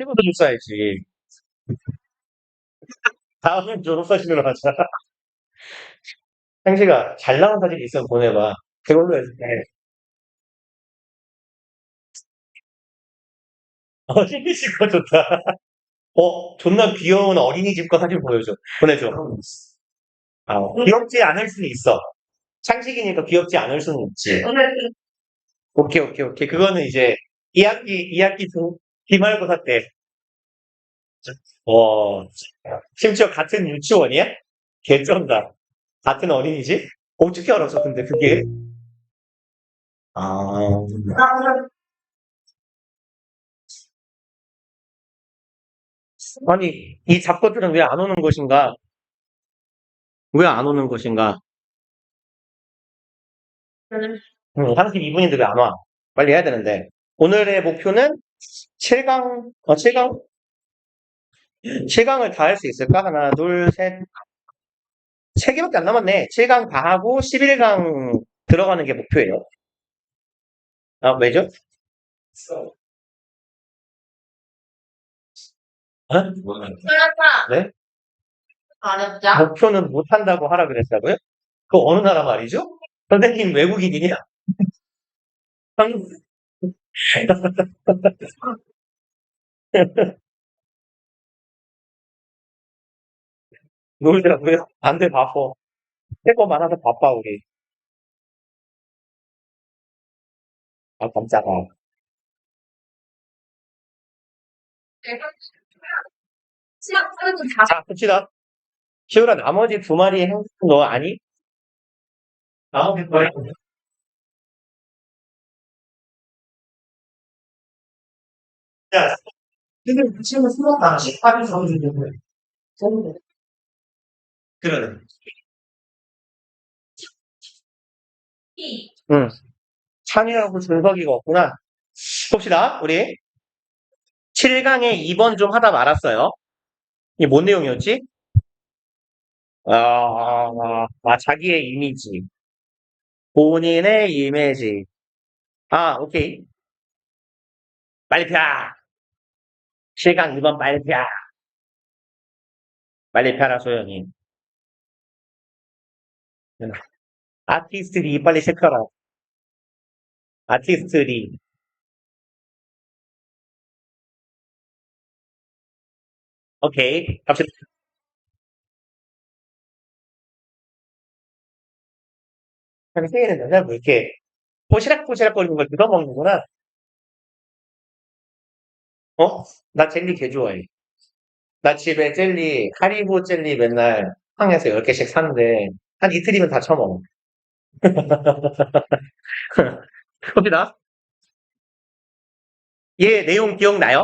친구도 좀 써야지. 다음은 졸업사진으로 하자. 상식아, 잘 나온 사진 있으면 보내봐. 그걸로 해서, 네. CPC 거 좋다. 존나 귀여운 어린이집 거 사진 보여줘. 보내줘. 귀엽지 않을 수는 있어. 창식이니까 귀엽지 않을 수는 있지. 오케이, 오케이, 오케이. 그거는 이제 2학기 기말고사 때. 와, 심지어 같은 유치원이야? 개쩐다. 같은 어린이집? 어떻게 알았어, 근데 그게? 아, 아니, 이 잡것들은 왜 안 오는 것인가? 왜 안 오는 것인가? 한시 2분인데 왜 안 와? 빨리 해야 되는데. 오늘의 목표는 7강, 7강을 다 할 수 있을까? 하나, 둘, 셋. 3개밖에 안 남았네. 7강 다 하고 11강 들어가는 게 목표예요. 아, 왜죠? 어? 네? 목표는 못한다고 하라 그랬다고요? 그 어느 나라 말이죠? 선생님 외국인이냐? 한국- 놀더라고요. 안 돼, 바빠. 할 거 많아서 바빠, 우리. 아, 깜짝아. 자, 봅시다. 시우라, 나머지 두 마리의 행성 너 아니? 나머지 두 마리. 야, 근데 그 친구 수업다 18일 정도 되는 그러네. 응. 찬이하고 준석이가 없구나. 봅시다, 우리. 7강에 2번 좀 하다 말았어요. 이게 뭔 내용이었지? 자기의 이미지. 본인의 이미지. 아, 오케이. 빨리 펴. 7강 2번 빨리 펴. 빨리 펴라, 소연이. 아티스트리 빨리 체크하라. 아티스트리. 오케이. 갑시다. 세일은 맨날 뭐 이렇게 포시락포시락 거리는 걸 뜯어먹는구나. 나 젤리 개 좋아해. 나 집에 젤리, 하리보 젤리 맨날 항에서 10개씩 사는데, 한 이틀이면 다 처먹어. 봅시다. 얘 내용 기억나요?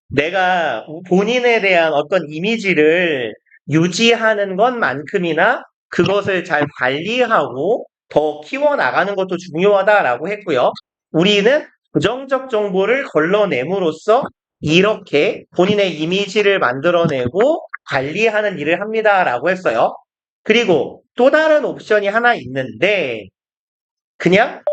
내가 본인에 대한 어떤 이미지를 유지하는 것만큼이나 그것을 잘 관리하고 더 키워나가는 것도 중요하다라고 했고요. 우리는 부정적 정보를 걸러냄으로써 이렇게 본인의 이미지를 만들어내고 관리하는 일을 합니다라고 했어요. 그리고 또 다른 옵션이 하나 있는데 그냥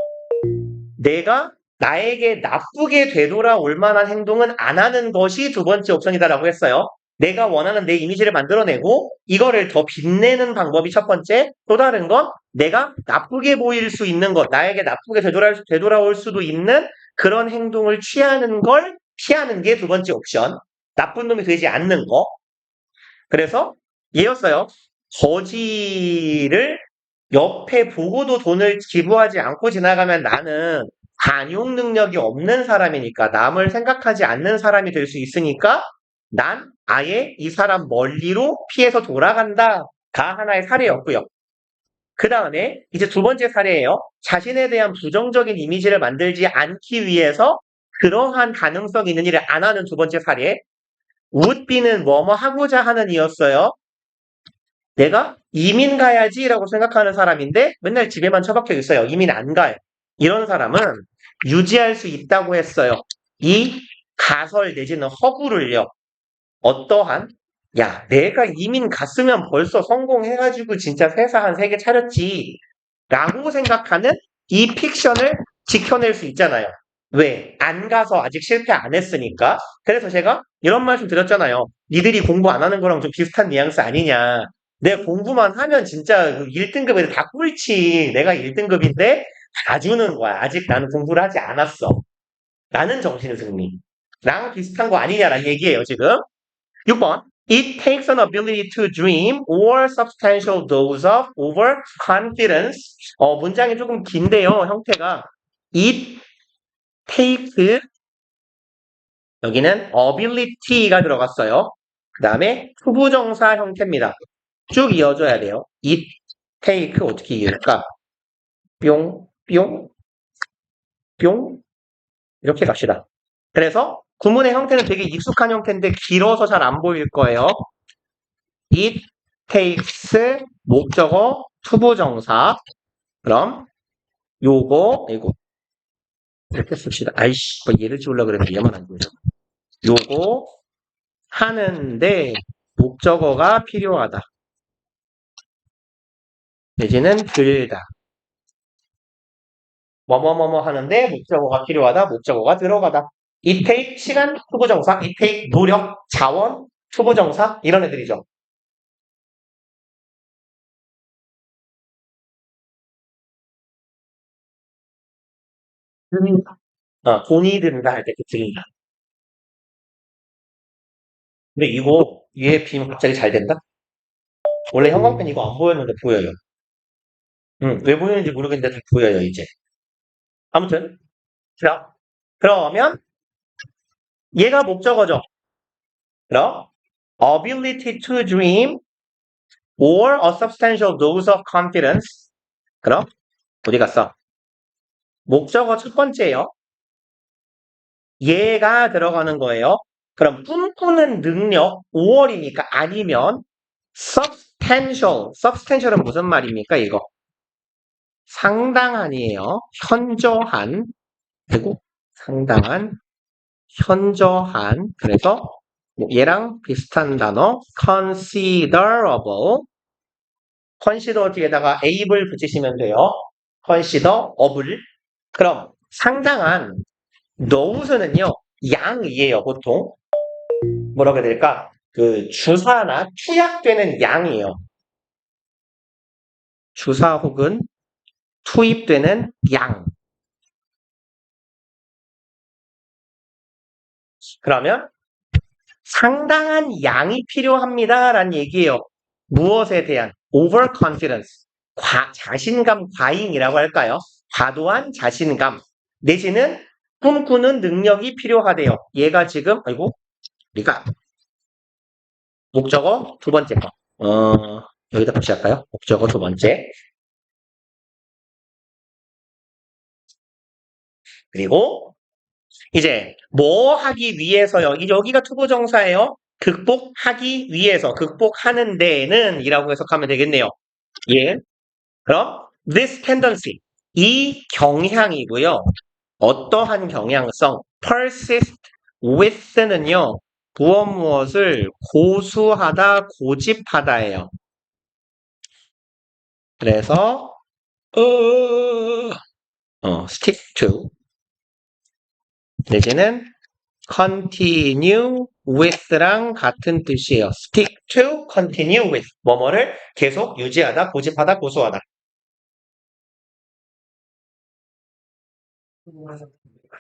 내가 나에게 나쁘게 되돌아올 만한 행동은 안 하는 것이 두 번째 옵션이다라고 했어요. 내가 원하는 내 이미지를 만들어내고 이거를 더 빛내는 방법이 첫 번째. 또 다른 건 내가 나쁘게 보일 수 있는 것, 나에게 나쁘게 되돌아올 수도 있는 그런 행동을 취하는 걸 피하는 게 두 번째 옵션. 나쁜 놈이 되지 않는 거. 그래서 얘였어요. 거지를 옆에 보고도 돈을 기부하지 않고 지나가면 나는 관용 능력이 없는 사람이니까 남을 생각하지 않는 사람이 될 수 있으니까 난 아예 이 사람 멀리로 피해서 돌아간다가 하나의 사례였고요. 그 다음에 이제 두 번째 사례예요. 자신에 대한 부정적인 이미지를 만들지 않기 위해서 그러한 가능성 있는 일을 안 하는 두 번째 사례. wouldbe는 뭐뭐 하고자 하는 이였어요. 내가 이민 가야지라고 생각하는 사람인데 맨날 집에만 처박혀 있어요. 이민 안 가요. 이런 사람은 유지할 수 있다고 했어요. 이 가설 내지는 허구를요. 어떠한 야 내가 이민 갔으면 벌써 성공해가지고 진짜 회사 한 3개 차렸지 라고 생각하는 이 픽션을 지켜낼 수 있잖아요. 왜? 안 가서 아직 실패 안 했으니까. 그래서 제가 이런 말씀 드렸잖아요. 니들이 공부 안 하는 거랑 좀 비슷한 뉘앙스 아니냐. 내가 공부만 하면 진짜 1등급 애들 다 꿀치. 내가 1등급인데 다 주는 거야. 아직 나는 공부를 하지 않았어. 라는 정신의 승리. 랑 비슷한 거 아니냐라는 얘기예요, 지금. 6번. It takes an ability to dream or substantial dose of overconfidence. 문장이 조금 긴데요, 형태가. It takes, 여기는 ability가 들어갔어요. 그 다음에 후부정사 형태입니다. 쭉 이어줘야 돼요. It take 어떻게 이을까? 뿅, 뿅, 뿅. 이렇게 갑시다. 그래서 구문의 형태는 되게 익숙한 형태인데 길어서 잘 안 보일 거예요. It takes 목적어 투부정사. 그럼 요거 이거 이렇게 씁시다. 아이씨, 뭐 얘를 지우려고 그랬는데 얘만 안 보여. 요거 하는데 목적어가 필요하다. 내지는 들다. 뭐뭐뭐뭐 하는데 목적어가 필요하다. 목적어가 들어가다. It take 시간 투부정사. It take 노력, 자원 투부정사 이런 애들이죠. 든다. 돈이 든다 할 때 그 들린다. 근데 이거 얘 비면 갑자기 잘 된다? 원래 형광펜 이거 안 보였는데 보여요. 왜 보이는지 모르겠는데 다 보여요, 이제. 아무튼, 자, 그러면 얘가 목적어죠. 그럼 ability to dream or a substantial dose of confidence. 그럼 어디 갔어? 목적어 첫 번째요. 얘가 들어가는 거예요. 그럼 꿈꾸는 능력 5월이니까 아니면 substantial은 무슨 말입니까? 이거 상당한이에요. 현저한 그리고 상당한 현저한 그래서 얘랑 비슷한 단어 considerable consider 뒤에다가 able을 붙이시면 돼요. considerable 그럼 상당한 nose는요 양이에요 보통 뭐라고 해야 될까 그 주사나 투약되는 양이에요. 주사 혹은 투입되는 양 그러면 상당한 양이 필요합니다라는 얘기예요. 무엇에 대한 overconfidence, 자신감 과잉이라고 할까요? 과도한 자신감 내지는 꿈꾸는 능력이 필요하대요. 얘가 지금 아이고 우리가 목적어 두 번째 거. 여기다 표시할까요? 목적어 두 번째. 그리고 이제 뭐 하기 위해서요. 여기가 투부정사예요. 극복하기 위해서 극복하는 데에는 이라고 해석하면 되겠네요. 예. 그럼 this tendency 이 경향이고요. 어떠한 경향성 persist with는요. 무엇을 고수하다 고집하다예요. 그래서 stick to 내지는 continue with랑 같은 뜻이에요. stick to, continue with. 뭐뭐를 계속 유지하다, 고집하다, 고수하다.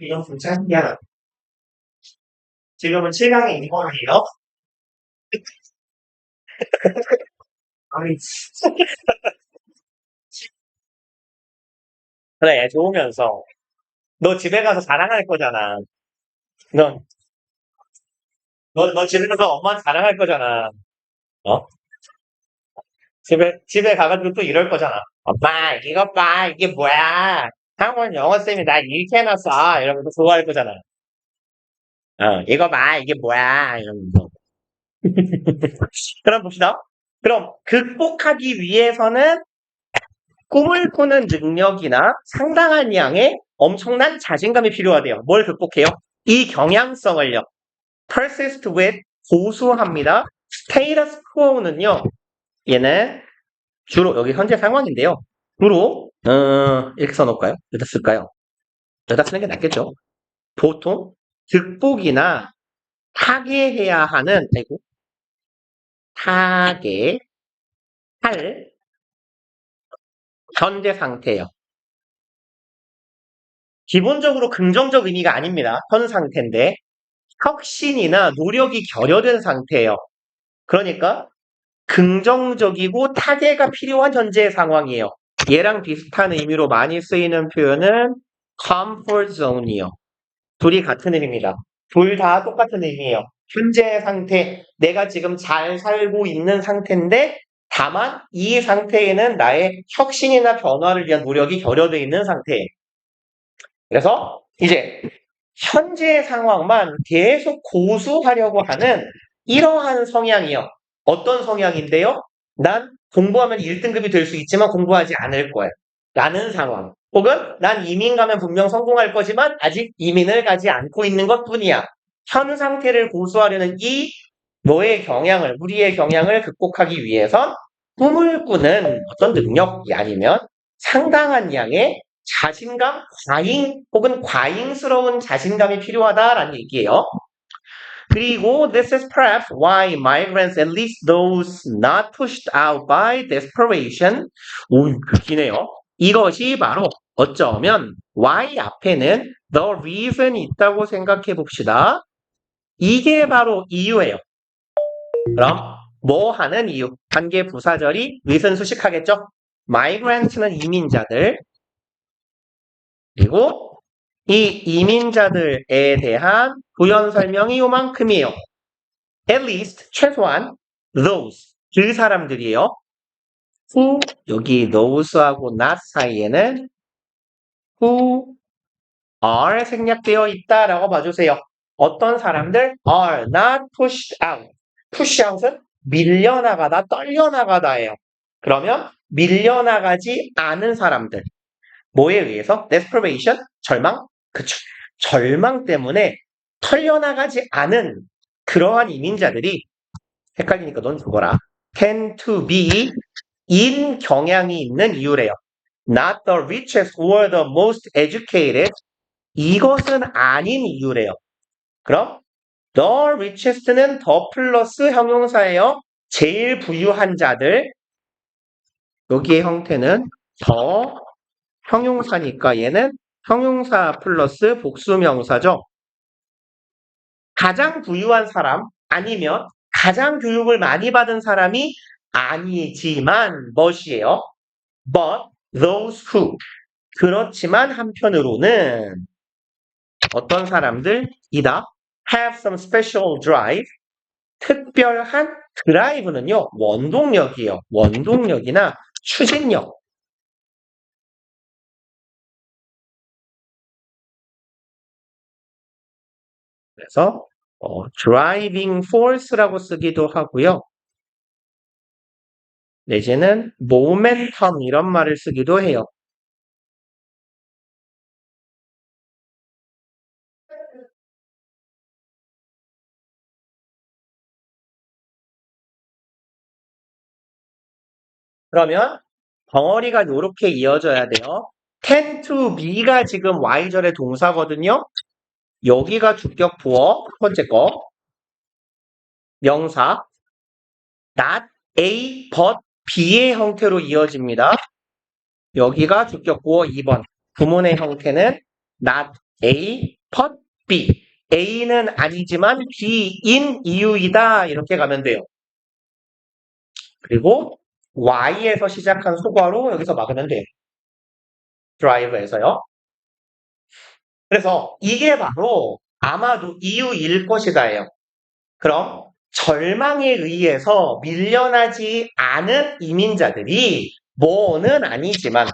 이런 문장이야. 지금은 7강에 있는 거예요. 아니, 그래, 좋으면서. 너 집에 가서 자랑할 거잖아. 너, 너 집에 가서 엄마한테 자랑할 거잖아. 어? 집에 가가지고 또 이럴 거잖아. 엄마, 이거 봐, 이게 뭐야. 학원 영어쌤이 나 이렇게 해놨어. 이러면서 좋아할 거잖아. 이거 봐, 이게 뭐야. 이러면서. 그럼 봅시다. 그럼 극복하기 위해서는 꿈을 꾸는 능력이나 상당한 양의 엄청난 자신감이 필요하대요. 뭘 극복해요? 이 경향성을요. persist with 고수합니다. status quo는요. 얘는 주로 여기 현재 상황인데요. 주로 이렇게 써놓을까요? 여기다 쓸까요? 여기다 쓰는 게 낫겠죠. 보통 득북이나 타계해야 하는, 아이고, 타계할 현재 상태예요. 기본적으로 긍정적 의미가 아닙니다. 현 상태인데 혁신이나 노력이 결여된 상태예요. 그러니까 긍정적이고 타개가 필요한 현재의 상황이에요. 얘랑 비슷한 의미로 많이 쓰이는 표현은 comfort zone이요. 둘이 같은 의미입니다. 둘 다 똑같은 의미예요. 현재의 상태, 내가 지금 잘 살고 있는 상태인데 다만 이 상태에는 나의 혁신이나 변화를 위한 노력이 결여되어 있는 상태예요. 그래서 이제 현재의 상황만 계속 고수하려고 하는 이러한 성향이요. 어떤 성향인데요? 난 공부하면 1등급이 될 수 있지만 공부하지 않을 거야. 라는 상황. 혹은 난 이민 가면 분명 성공할 거지만 아직 이민을 가지 않고 있는 것 뿐이야. 현 상태를 고수하려는 이 너의 경향을, 우리의 경향을 극복하기 위해선 꿈을 꾸는 어떤 능력이 아니면 상당한 양의 자신감, 과잉 혹은 과잉스러운 자신감이 필요하다라는 얘기예요. 그리고 this is perhaps why migrants, at least those not pushed out by desperation, 오, 기네요. 이것이 바로 어쩌면 why 앞에는 the reason이 있다고 생각해 봅시다. 이게 바로 이유예요. 그럼 뭐 하는 이유? 관계 부사절이 reason 수식하겠죠? migrants는 이민자들, 그리고 이 이민자들에 대한 부연 설명이 요만큼이에요. At least, 최소한, those, 그 사람들이에요. who, 여기 those하고 not 사이에는 who are 생략되어 있다라고 봐주세요. 어떤 사람들 are not pushed out. push out은 밀려나가다, 떨려나가다예요. 그러면 밀려나가지 않은 사람들. 뭐에 의해서? desperation, 절망? 그쵸. 절망 때문에 털려나가지 않은 그러한 이민자들이 헷갈리니까 넌 그거라. tend to be in 경향이 있는 이유래요. Not the richest or the most educated. 이것은 아닌 이유래요. 그럼 the richest는 더 플러스 형용사예요. 제일 부유한 자들. 여기의 형태는 더 형용사니까 얘는 형용사 플러스 복수명사죠. 가장 부유한 사람 아니면 가장 교육을 많이 받은 사람이 아니지만 무엇이에요? But those who. 그렇지만 한편으로는 어떤 사람들이다. Have some special drive. 특별한 드라이브는요. 원동력이에요. 원동력이나 추진력. 그래서 driving force라고 쓰기도 하고요. 내지는 momentum 이런 말을 쓰기도 해요. 그러면 덩어리가 이렇게 이어져야 돼요. tend to be가 지금 Y절의 동사거든요. 여기가 주격 부어, 첫 번째 거. 명사. not A, but B의 형태로 이어집니다. 여기가 주격 부어 2번. 구문의 형태는 not A, but B. A는 아니지만 B인 이유이다. 이렇게 가면 돼요. 그리고 Y에서 시작한 소괄호 여기서 막으면 돼요. 드라이브에서요. 그래서 이게 바로 아마도 이유일 것이다예요. 그럼 절망에 의해서 밀려나지 않은 이민자들이 뭐는 아니지만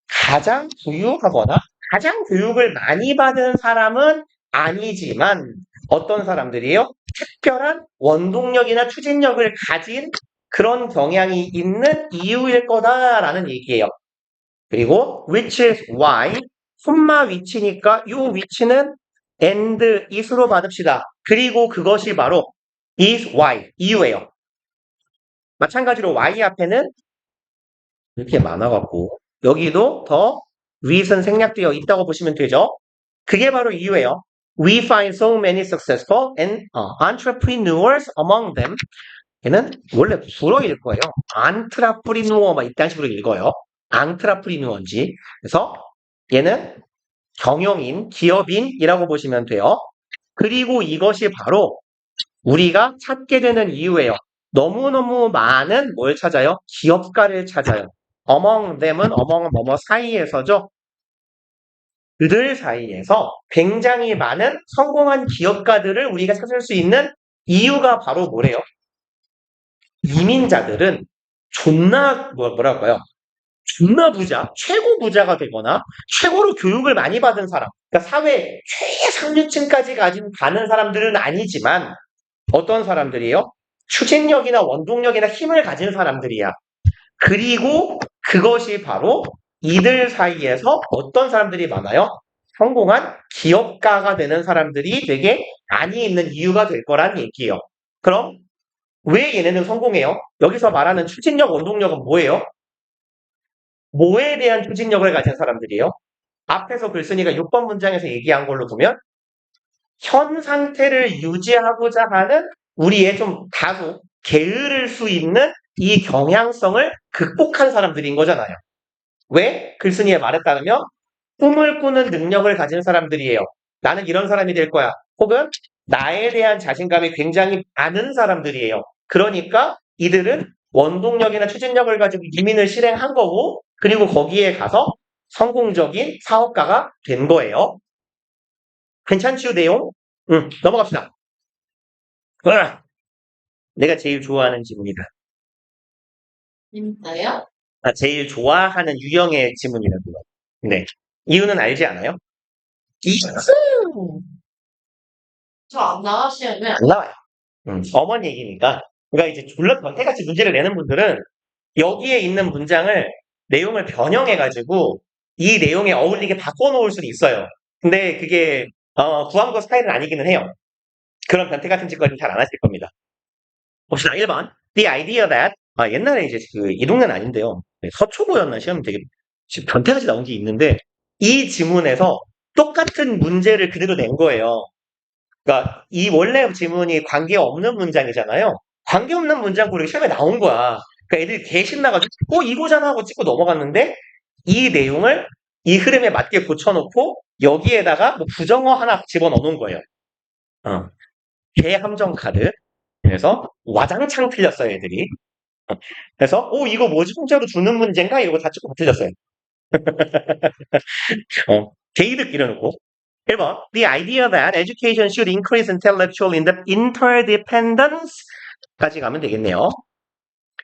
가장 부유하거나 가장 교육을 많이 받은 사람은 아니지만 어떤 사람들이에요? 특별한 원동력이나 추진력을 가진 그런 경향이 있는 이유일 거다라는 얘기예요. 그리고 which is why 콤마 위치니까 이 위치는 and is로 받읍시다. 그리고 그것이 바로 is why 이유예요. 마찬가지로 y 앞에는 이렇게 많아갖고 여기도 더 reason 생략되어 있다고 보시면 되죠. 그게 바로 이유예요. We find so many successful and entrepreneurs among them. 얘는 원래 불어일 거예요. 안트라프리누어 막 이딴 식으로 읽어요. 앙트라프리누어인지. 그래서 얘는 경영인, 기업인이라고 보시면 돼요. 그리고 이것이 바로 우리가 찾게 되는 이유예요. 너무너무 많은 뭘 찾아요? 기업가를 찾아요. among them은 among 뭐뭐 사이에서죠. 그들 사이에서 굉장히 많은 성공한 기업가들을 우리가 찾을 수 있는 이유가 바로 뭐래요? 이민자들은 존나 뭐랄까요? 존나 부자, 최고 부자가 되거나 최고로 교육을 많이 받은 사람, 그러니까 사회 최상류층까지 가는 사람들은 아니지만 어떤 사람들이에요? 추진력이나 원동력이나 힘을 가진 사람들이야. 그리고 그것이 바로 이들 사이에서 어떤 사람들이 많아요? 성공한 기업가가 되는 사람들이 되게 많이 있는 이유가 될 거란 얘기예요. 그럼 왜 얘네는 성공해요? 여기서 말하는 추진력, 원동력은 뭐예요? 뭐에 대한 추진력을 가진 사람들이에요? 앞에서 글쓴이가 6번 문장에서 얘기한 걸로 보면 현 상태를 유지하고자 하는 우리의 좀 다소 게으를 수 있는 이 경향성을 극복한 사람들인 거잖아요. 왜? 글쓴이의 말에 따르면 꿈을 꾸는 능력을 가진 사람들이에요. 나는 이런 사람이 될 거야. 혹은 나에 대한 자신감이 굉장히 많은 사람들이에요. 그러니까 이들은 원동력이나 추진력을 가지고 이민을 실행한 거고 그리고 거기에 가서 성공적인 사업가가 된 거예요. 괜찮지요, 내용? 넘어갑시다. 내가 제일 좋아하는 지문이다. 진짜요? 제일 좋아하는 유형의 지문이라고요. 네. 이유는 알지 않아요? 있어. 저 안 나가시면 안 나와요. 어머니 얘기니까. 그러니까 이제 졸라 변태같이 문제를 내는 분들은 여기에 있는 문장을 내용을 변형해가지고 이 내용에 어울리게 바꿔놓을 수는 있어요. 근데 그게 구함고 스타일은 아니기는 해요. 그런 변태 같은 짓거리는 잘 안 하실 겁니다. 봅시다. 1번. The idea that 옛날에 이제 이 동네는 아닌데요. 네, 서초고였나 시험 되게 지금 변태같이 나온 게 있는데 이 지문에서 똑같은 문제를 그대로 낸 거예요. 그러니까 이 원래 지문이 관계없는 문장이잖아요. 관계없는 문장 고르기 시험에 나온 거야. 그러니까 애들이 개 신나가지고 이거잖아 하고 찍고 넘어갔는데 이 내용을 이 흐름에 맞게 고쳐놓고 여기에다가 뭐 부정어 하나 집어넣는 거예요. 개 함정 카드. 그래서 와장창 틀렸어요, 애들이. 그래서 이거 뭐지? 공짜로 주는 문제인가? 이러고 다 찍고 다 틀렸어요. 개이득 이래놓고 1번 The idea that education should increase intellectual interdependence 까지 가면 되겠네요.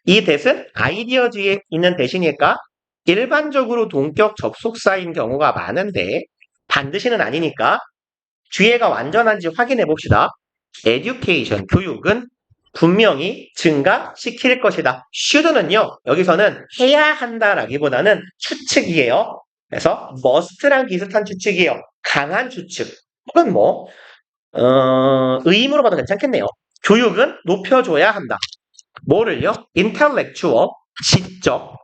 이 대신 아이디어 뒤에 있는 대신일까? 일반적으로 동격 접속사인 경우가 많은데 반드시는 아니니까 뒤에가 완전한지 확인해 봅시다. education, 교육은 분명히 증가시킬 것이다. should는요, 여기서는 해야 한다라기보다는 추측이에요. 그래서 must랑 비슷한 추측이에요. 강한 추측. 혹은 의무로 봐도 괜찮겠네요. 교육은 높여줘야 한다. 뭐를요? intellectual, 지적.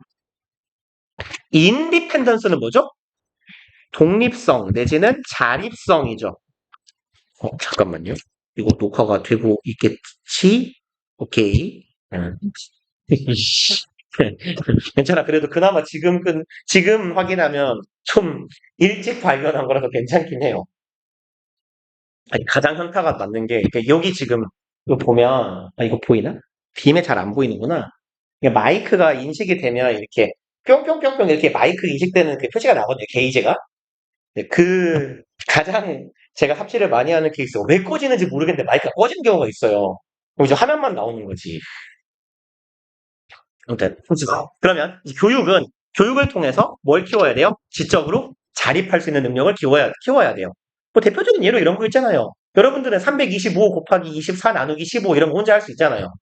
independence는 뭐죠? 독립성 내지는 자립성이죠. 잠깐만요. 이거 녹화가 되고 있겠지? 오케이. 괜찮아. 그래도 그나마 지금 확인하면 좀 일찍 발견한 거라서 괜찮긴 해요. 아니, 가장 현타가 맞는 게, 여기 지금, 이거 보면, 이거 보이나? 빔에 잘 안 보이는구나. 이게 마이크가 인식이 되면 이렇게 뿅뿅뿅뿅 이렇게 마이크 인식되는 그 표시가 나거든요. 게이지가. 네, 가장 제가 삽질을 많이 하는 케이스가 왜 꺼지는지 모르겠는데 마이크가 꺼진 경우가 있어요. 그럼 이제 화면만 나오는 거지. 아무튼, 그러면 이 교육을 통해서 뭘 키워야 돼요? 지적으로 자립할 수 있는 능력을 키워야 돼요. 뭐 대표적인 예로 이런 거 있잖아요. 여러분들은 325 곱하기 24 나누기 15 이런 거 혼자 할 수 있잖아요.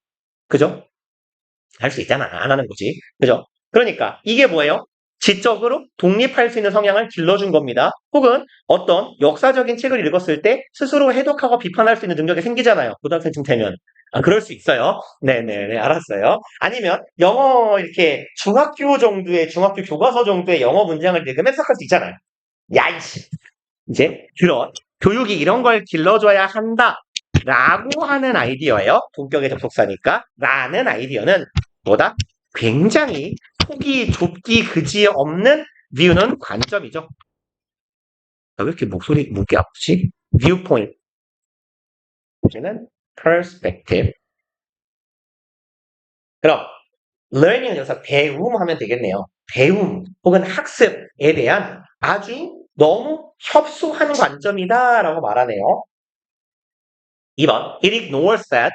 그죠? 할 수 있잖아. 안 하는 거지. 그죠? 그러니까 이게 뭐예요? 지적으로 독립할 수 있는 성향을 길러준 겁니다. 혹은 어떤 역사적인 책을 읽었을 때 스스로 해독하고 비판할 수 있는 능력이 생기잖아요. 고등학생쯤 되면. 그럴 수 있어요. 네네네, 알았어요. 아니면 영어 이렇게 중학교 교과서 정도의 영어 문장을 읽으면 해석할 수 있잖아요. 야이씨. 이제 그런 교육이 이런 걸 길러줘야 한다. 라고 하는 아이디어예요. 본격의 접속사니까. 라는 아이디어는 뭐다? 굉장히 폭이 좁기 그지 없는 뷰는 관점이죠. 왜 이렇게 목이 아프지? viewpoint. 여기는 perspective. 그럼 learning은 여기서 배움 하면 되겠네요. 배움 혹은 학습에 대한 아주 너무 협소한 관점이다라고 말하네요. 2번, it ignores that,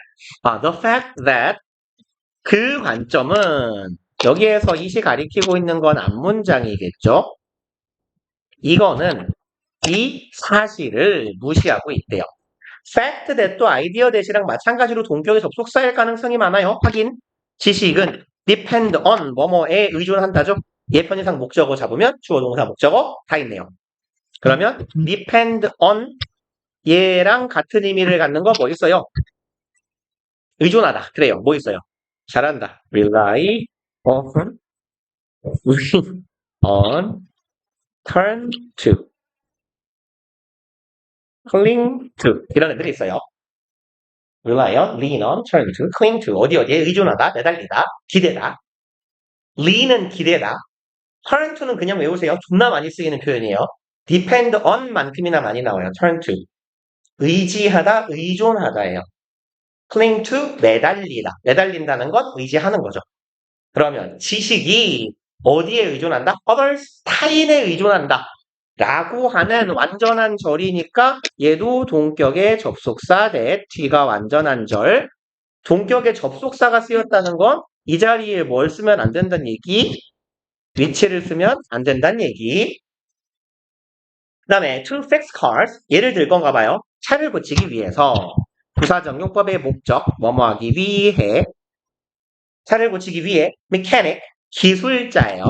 the fact that 그 관점은 여기에서 이시 가리키고 있는 건 앞문장이겠죠? 이거는 이 사실을 무시하고 있대요. fact that도 아이디어 대시랑 마찬가지로 동격의 접속사일 가능성이 많아요. 확인. 지식은 depend on 뭐뭐에 의존한다죠. 예편이상 목적어 잡으면 주어 동사 목적어 다 있네요. 그러면 depend on 얘랑 같은 의미를 갖는 거 뭐 있어요? 의존하다. 그래요. 뭐 있어요? 잘한다. rely on, on, turn to, cling to 이런 애들이 있어요. rely on, lean on, turn to, cling to 어디에 의존하다, 매달리다, 기대다. lean은 기대다. turn to는 그냥 외우세요. 존나 많이 쓰이는 표현이에요. depend on 만큼이나 많이 나와요. turn to. 의지하다, 의존하다예요. cling to, 매달리다. 매달린다는 건 의지하는 거죠. 그러면 지식이 어디에 의존한다? others, 타인에 의존한다. 라고 하는 완전한 절이니까 얘도 동격의 접속사 that가 완전한 절. 동격의 접속사가 쓰였다는 건 이 자리에 뭘 쓰면 안 된다는 얘기, 위치를 쓰면 안 된다는 얘기. 그 다음에 to fix cars, 예를 들 건가 봐요. 차를 고치기 위해서 부사정용법의 목적, 뭐뭐 하기 위해 차를 고치기 위해 mechanic, 기술자예요.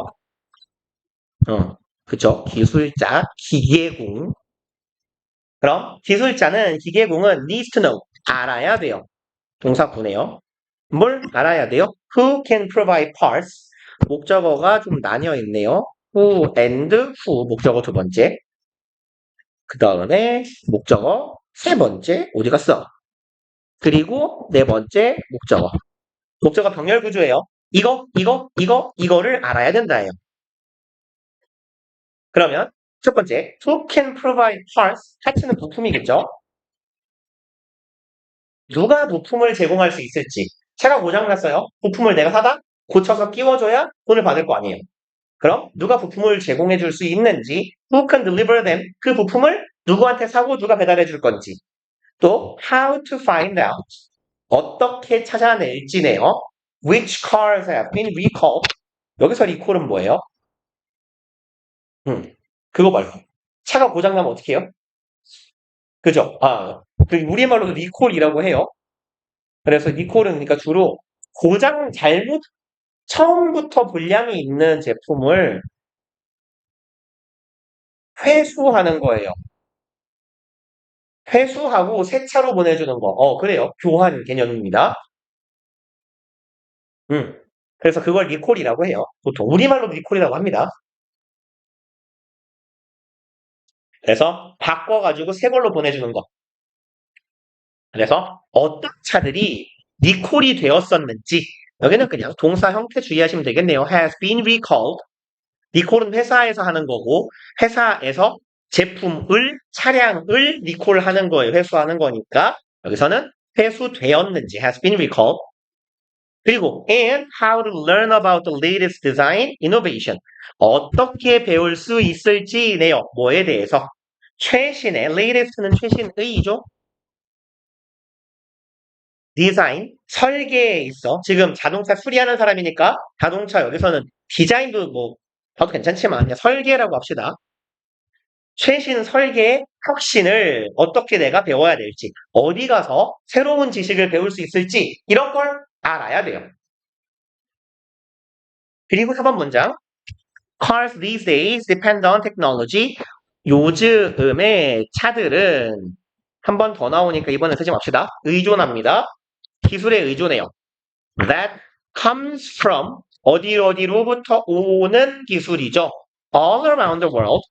그쵸? 기술자, 기계공. 그럼 기술자는 기계공은 needs to know, 알아야 돼요. 동사구네요. 뭘 알아야 돼요? Who can provide parts? 목적어가 좀 나뉘어 있네요. Who and who 목적어 두 번째. 그 다음에 목적어 세 번째 어디 갔어? 그리고 네 번째 목적어. 목적어 병렬 구조예요. 이거를 알아야 된다예요. 그러면 첫 번째, who can provide parts? 파츠는 부품이겠죠? 누가 부품을 제공할 수 있을지. 차가 고장났어요. 부품을 내가 사다 고쳐서 끼워줘야 돈을 받을 거 아니에요. 그럼 누가 부품을 제공해 줄 수 있는지, who can deliver them? 그 부품을 누구한테 사고 누가 배달해 줄 건지. 또 how to find out. 어떻게 찾아낼지네요. Which cars have been recalled? 여기서 리콜은 뭐예요? 그거 말고. 차가 고장나면 어떻게 해요? 그죠? 우리말로도 리콜이라고 해요. 그래서 리콜은 그러니까 주로 고장 잘못 처음부터 불량이 있는 제품을 회수하는 거예요. 회수하고 새 차로 보내주는 거. 그래요. 교환 개념입니다. 그래서 그걸 리콜이라고 해요. 보통 우리말로 리콜이라고 합니다. 그래서 바꿔가지고 새 걸로 보내주는 거. 그래서 어떤 차들이 리콜이 되었었는지 여기는 그냥 동사 형태 주의하시면 되겠네요. has been recalled. 리콜은 회사에서 하는 거고 회사에서 제품을 차량을 리콜하는 거예요. 회수하는 거니까 여기서는 회수되었는지 has been recalled. 그리고 and how to learn about the latest design innovation. 어떻게 배울 수 있을지네요. 뭐에 대해서? 최신의 latest는 최신의죠. 디자인, 설계에 있어. 지금 자동차 수리하는 사람이니까 자동차 여기서는 디자인도 뭐 봐도 괜찮지만 그냥 설계라고 합시다. 최신 설계의 혁신을 어떻게 내가 배워야 될지, 어디 가서 새로운 지식을 배울 수 있을지 이런 걸 알아야 돼요. 그리고 4번 문장. Cars these days depend on technology. 요즘의 차들은 한 번 더 나오니까 이번엔 쓰지 맙시다. 의존합니다. 기술에 의존해요. That comes from 어디로부터 오는 기술이죠. All around the world.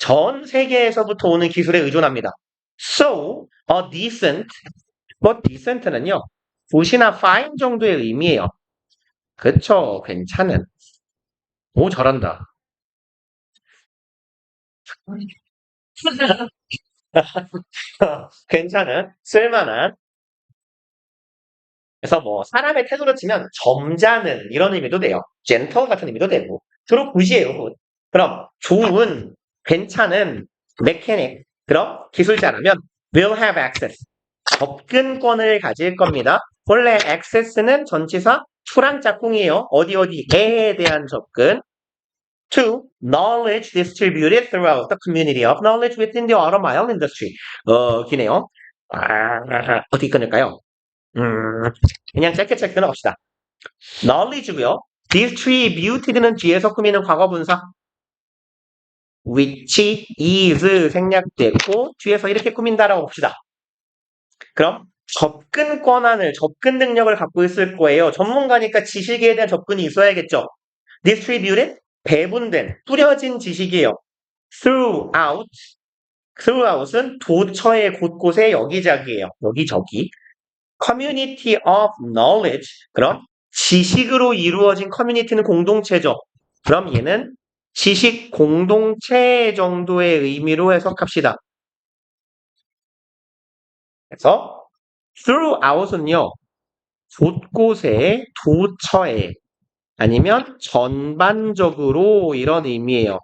전 세계에서부터 오는 기술에 의존합니다. So, a decent, 뭐 decent는요, 굿이나 fine 정도의 의미예요. 그쵸, 괜찮은. 오, 잘한다. 괜찮은, 쓸만한. 그래서 뭐 사람의 태도로 치면 점잖은 이런 의미도 돼요. gentle 같은 의미도 되고. 주로 굿이에요, 굿. 그럼 좋은, 괜찮은 mechanic, 그럼 기술자라면 will have access. 접근권을 가질 겁니다. 원래 access는 전치사 출한 짝꿍이에요. 어디 어디에 대한 접근. To knowledge distributed throughout the community of knowledge within the automobile industry. 기네요. 어떻게 끊을까요? 그냥 짧게 짧게 끊어갑시다. knowledge고요. distributed는 뒤에서 꾸미는 과거분사. which is 생략됐고 뒤에서 이렇게 꾸민다라고 봅시다. 그럼 접근 권한을, 접근 능력을 갖고 있을 거예요. 전문가니까 지식에 대한 접근이 있어야겠죠. distributed, 배분된, 뿌려진 지식이에요. throughout, throughout은 도처의 곳곳에 여기저기예요. 여기저기. community of knowledge, 그럼 지식으로 이루어진 커뮤니티는 공동체죠. 그럼 얘는 지식 공동체 정도의 의미로 해석합시다. 그래서 throughout은요, 곳곳에, 도처에, 아니면 전반적으로 이런 의미예요.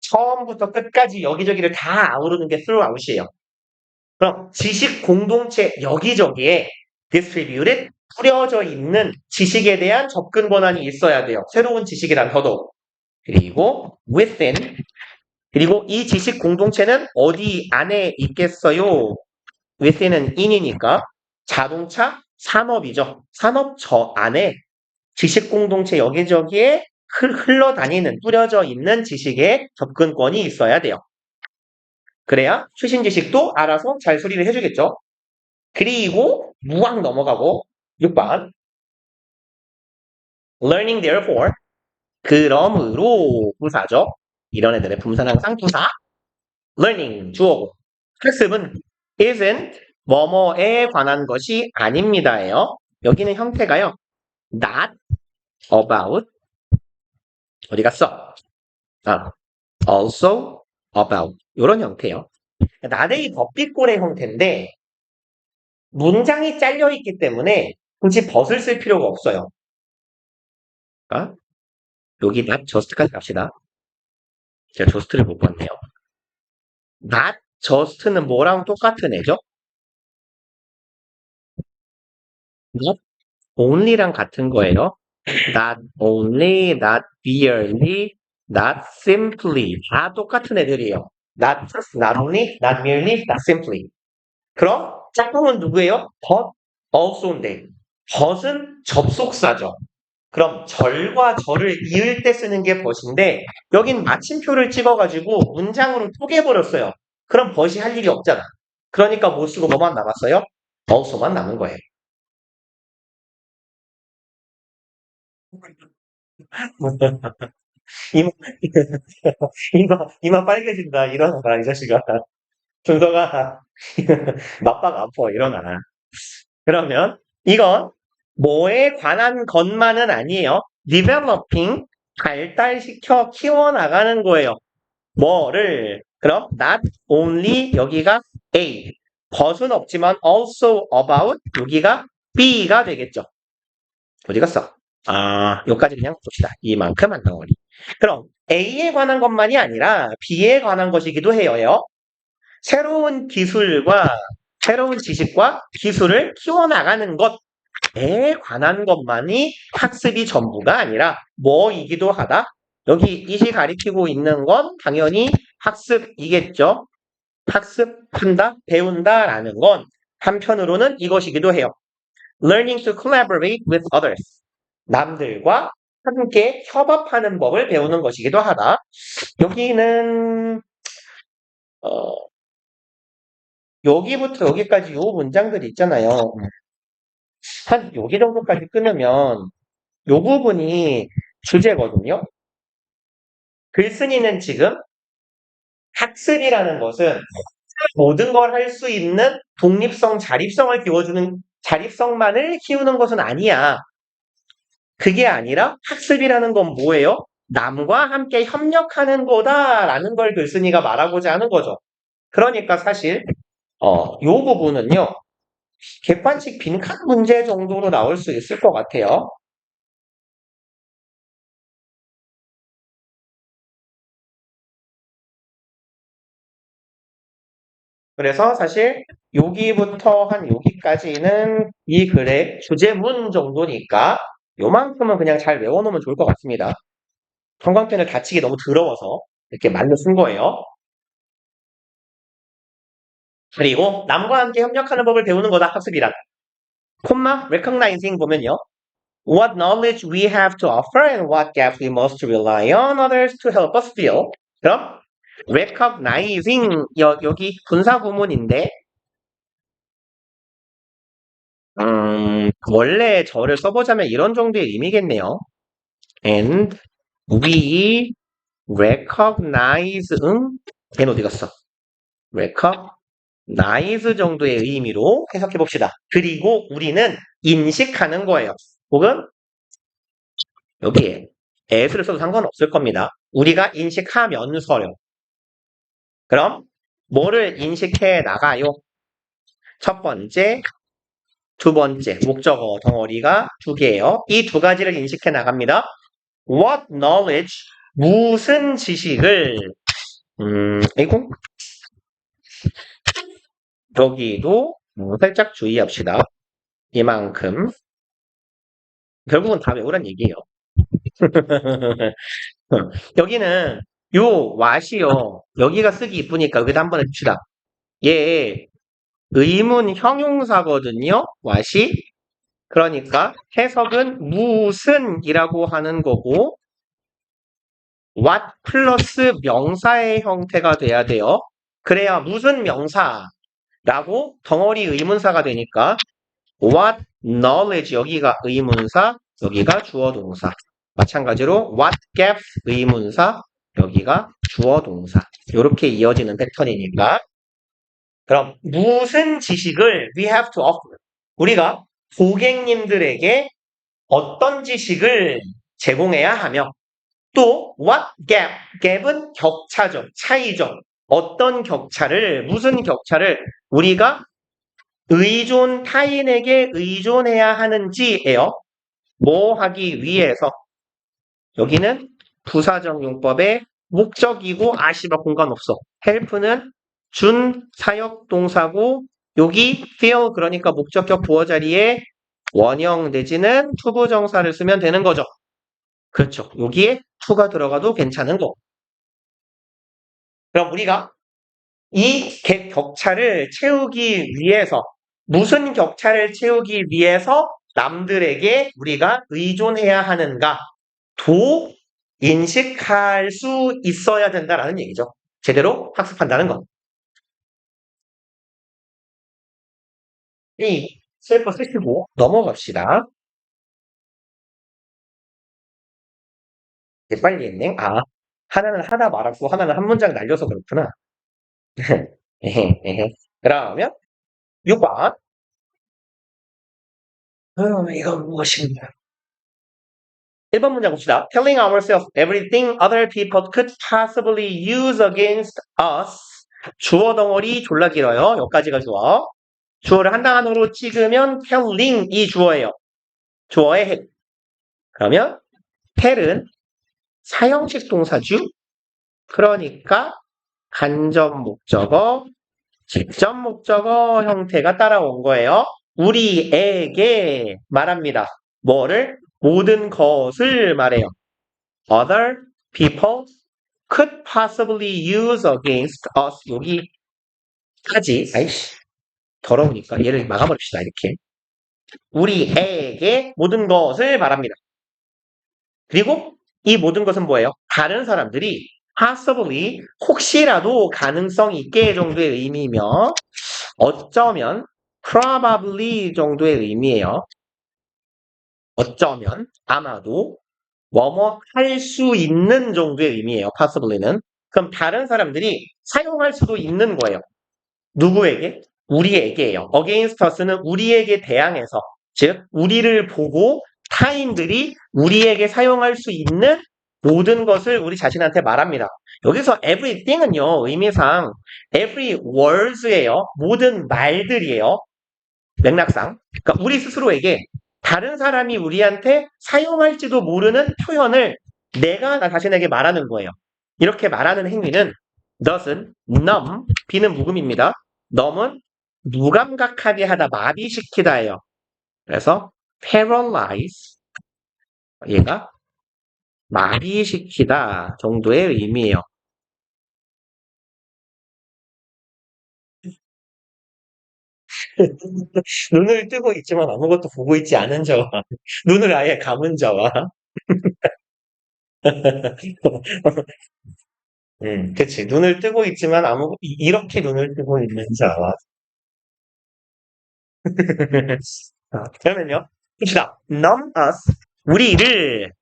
처음부터 끝까지 여기저기를 다 아우르는 게 throughout이에요. 그럼 지식 공동체 여기저기에 distributed, 뿌려져 있는 지식에 대한 접근 권한이 있어야 돼요. 새로운 지식이란 더더욱. 그리고 within, 그리고 이 지식 공동체는 어디 안에 있겠어요? within은 in이니까 자동차 산업이죠. 산업 저 안에 지식 공동체 여기저기에 흘러다니는, 뿌려져 있는 지식에 접근권이 있어야 돼요. 그래야 최신 지식도 알아서 잘 수리를 해주겠죠. 그리고 무왕 넘어가고 6번 learning therefore, 그러므로 부사죠. 이런 애들의 분사는 항상 부사. learning 주어고, 학습은 isn't 뭐뭐에 관한 것이 아닙니다예요. 여기는 형태가요. not about, 어디 갔어? also about 이런 형태예요. not의 덧빗골의 형태인데 문장이 잘려 있기 때문에 굳이 벗을 쓸 필요가 없어요. 그러니까 여기 not just까지 갑시다. 제가 just를 못 봤네요. not just는 뭐랑 똑같은 애죠? not only랑 같은 거예요. not only, not merely, not simply 다 똑같은 애들이에요. not only, not merely, not simply. 그럼 짝꿍은 누구예요? but also인데 but은 접속사죠. 그럼 절과 절을 이을 때 쓰는 게 but인데 여긴 마침표를 찍어가지고 문장으로 쪼개버렸어요. 그럼 but이 할 일이 없잖아. 그러니까 못 쓰고 뭐만 남았어요? also만 남은 거예요. 이마, 이마 빨개진다. 일어나라, 이 자식아. 준서가, 맞박 아파. 일어나. 그러면 이건 뭐에 관한 것만은 아니에요. developing, 발달시켜 키워나가는 거예요. 뭐를, 그럼 not only 여기가 A, but은 없지만 also about 여기가 B가 되겠죠. 어디 갔어? 여기까지 그냥 봅시다. 이만큼 한 덩어리. 그럼 A에 관한 것만이 아니라 B에 관한 것이기도 해요. 새로운 기술과 새로운 지식과 기술을 키워나가는 것에 관한 것만이 학습이 전부가 아니라 뭐이기도 하다. 여기 이시 가리키고 있는 건 당연히 학습이겠죠. 학습한다, 배운다라는 건 한편으로는 이것이기도 해요. Learning to collaborate with others. 남들과 함께 협업하는 법을 배우는 것이기도 하다. 여기는 여기부터 여기까지 요 문장들 있잖아요. 한 여기 정도까지 끊으면 요 부분이 주제거든요. 글쓴이는 지금 학습이라는 것은 모든 걸 할 수 있는 독립성, 자립성을 키워주는 자립성만을 키우는 것은 아니야. 그게 아니라 학습이라는 건 뭐예요? 남과 함께 협력하는 거다라는 걸 글쓴이가 말하고자 하는 거죠. 그러니까 사실 요 부분은요. 객관식 빈칸 문제 정도로 나올 수 있을 것 같아요. 그래서 사실 여기부터 한 여기까지는 이 글의 주제문 정도니까 요만큼은 그냥 잘 외워놓으면 좋을 것 같습니다. 형광펜을 다치기 너무 더러워서 이렇게 말로 쓴 거예요. 그리고 남과 함께 협력하는 법을 배우는 거다 학습이란. 콤마 recognizing 보면요. What knowledge we have to offer and what gaps we must rely on others to help us fill. 그럼 recognizing 여기 분사 구문인데 원래 저를 써보자면 이런 정도의 의미겠네요. And we recognize 걔는 어디 갔어? recognize 정도의 의미로 해석해 봅시다. 그리고 우리는 인식하는 거예요. 혹은 여기에 as를 써도 상관없을 겁니다. 우리가 인식하면서요. 그럼 뭐를 인식해 나가요? 첫 번째, 두 번째 목적어 덩어리가 두 개예요. 이 두 가지를 인식해 나갑니다. What knowledge? 무슨 지식을 이거 여기도 살짝 주의합시다. 이만큼 결국은 다 외우란 얘기예요. 여기는 요 what이요. 여기가 쓰기 이쁘니까 여기다 한번 해줍시다. 얘 의문 형용사거든요. what이. 그러니까 해석은 무슨이라고 하는 거고 what 플러스 명사의 형태가 돼야 돼요. 그래야 무슨 명사라고 덩어리 의문사가 되니까 what knowledge 여기가 의문사, 여기가 주어 동사. 마찬가지로 what gaps 의문사, 여기가 주어 동사. 이렇게 이어지는 패턴이니까 그럼 무슨 지식을 we have to offer. 우리가 고객님들에게 어떤 지식을 제공해야 하며 또 what gap, gap은 격차죠. 차이죠. 어떤 격차를, 무슨 격차를 우리가 타인에게 의존해야 하는지예요. 뭐 하기 위해서. 여기는 부사적 용법의 목적이고 아시바 공간 없어. help는 준 사역 동사고 여기 feel 그러니까 목적격 부어 자리에 원형 내지는 투부정사를 쓰면 되는 거죠. 그렇죠. 여기에 to가 들어가도 괜찮은 거. 그럼 우리가 이 격차를 채우기 위해서 무슨 격차를 채우기 위해서 남들에게 우리가 의존해야 하는가 도 인식할 수 있어야 된다라는 얘기죠. 제대로 학습한다는 것. 이 셀프 쓰시고 넘어갑시다. 이제 빨리 했네. 아, 하나는 하다 말았고 하나는 한 문장 날려서 그렇구나. 그러면 6번. 이건 무엇인가? 1번 문장 봅시다. Telling ourselves everything other people could possibly use against us. 주어 덩어리 졸라 길어요. 여기까지가 주어. 주어를 한 단어로 찍으면 telling 이 주어예요. 주어의 핵. 그러면 tell은 사형식 동사주. 그러니까 간접 목적어, 직접 목적어 형태가 따라온 거예요. 우리에게 말합니다. 뭐를? 모든 것을 말해요. Other people could possibly use against us. 여기까지. 아이씨. 더러우니까 얘를 막아버립시다. 이렇게. 우리에게 모든 것을 말합니다. 그리고 이 모든 것은 뭐예요? 다른 사람들이 possibly 혹시라도 가능성 있게 정도의 의미며 어쩌면 probably 정도의 의미예요. 어쩌면 아마도 뭐뭐 할 수 있는 정도의 의미예요. possibly는. 그럼 다른 사람들이 사용할 수도 있는 거예요. 누구에게? 우리에게예요. against us는 우리에게 대항해서, 즉 우리를 보고 타인들이 우리에게 사용할 수 있는 모든 것을 우리 자신한테 말합니다. 여기서 everything은요, 의미상 every words예요. 모든 말들이에요. 맥락상. 그러니까 우리 스스로에게 다른 사람이 우리한테 사용할지도 모르는 표현을 내가 나 자신에게 말하는 거예요. 이렇게 말하는 행위는 not은 numb, B는 묵음입니다. numb은 무감각하게 하다, 마비시키다예요. 그래서 paralyze, 얘가 마비시키다 정도의 의미예요. 눈을 뜨고 있지만 아무것도 보고 있지 않은 자와 눈을 아예 감은 자와 그치. 눈을 뜨고 있지만 이렇게 눈을 뜨고 있는 자와. 그러면요. 봅시다. numb us. 우리를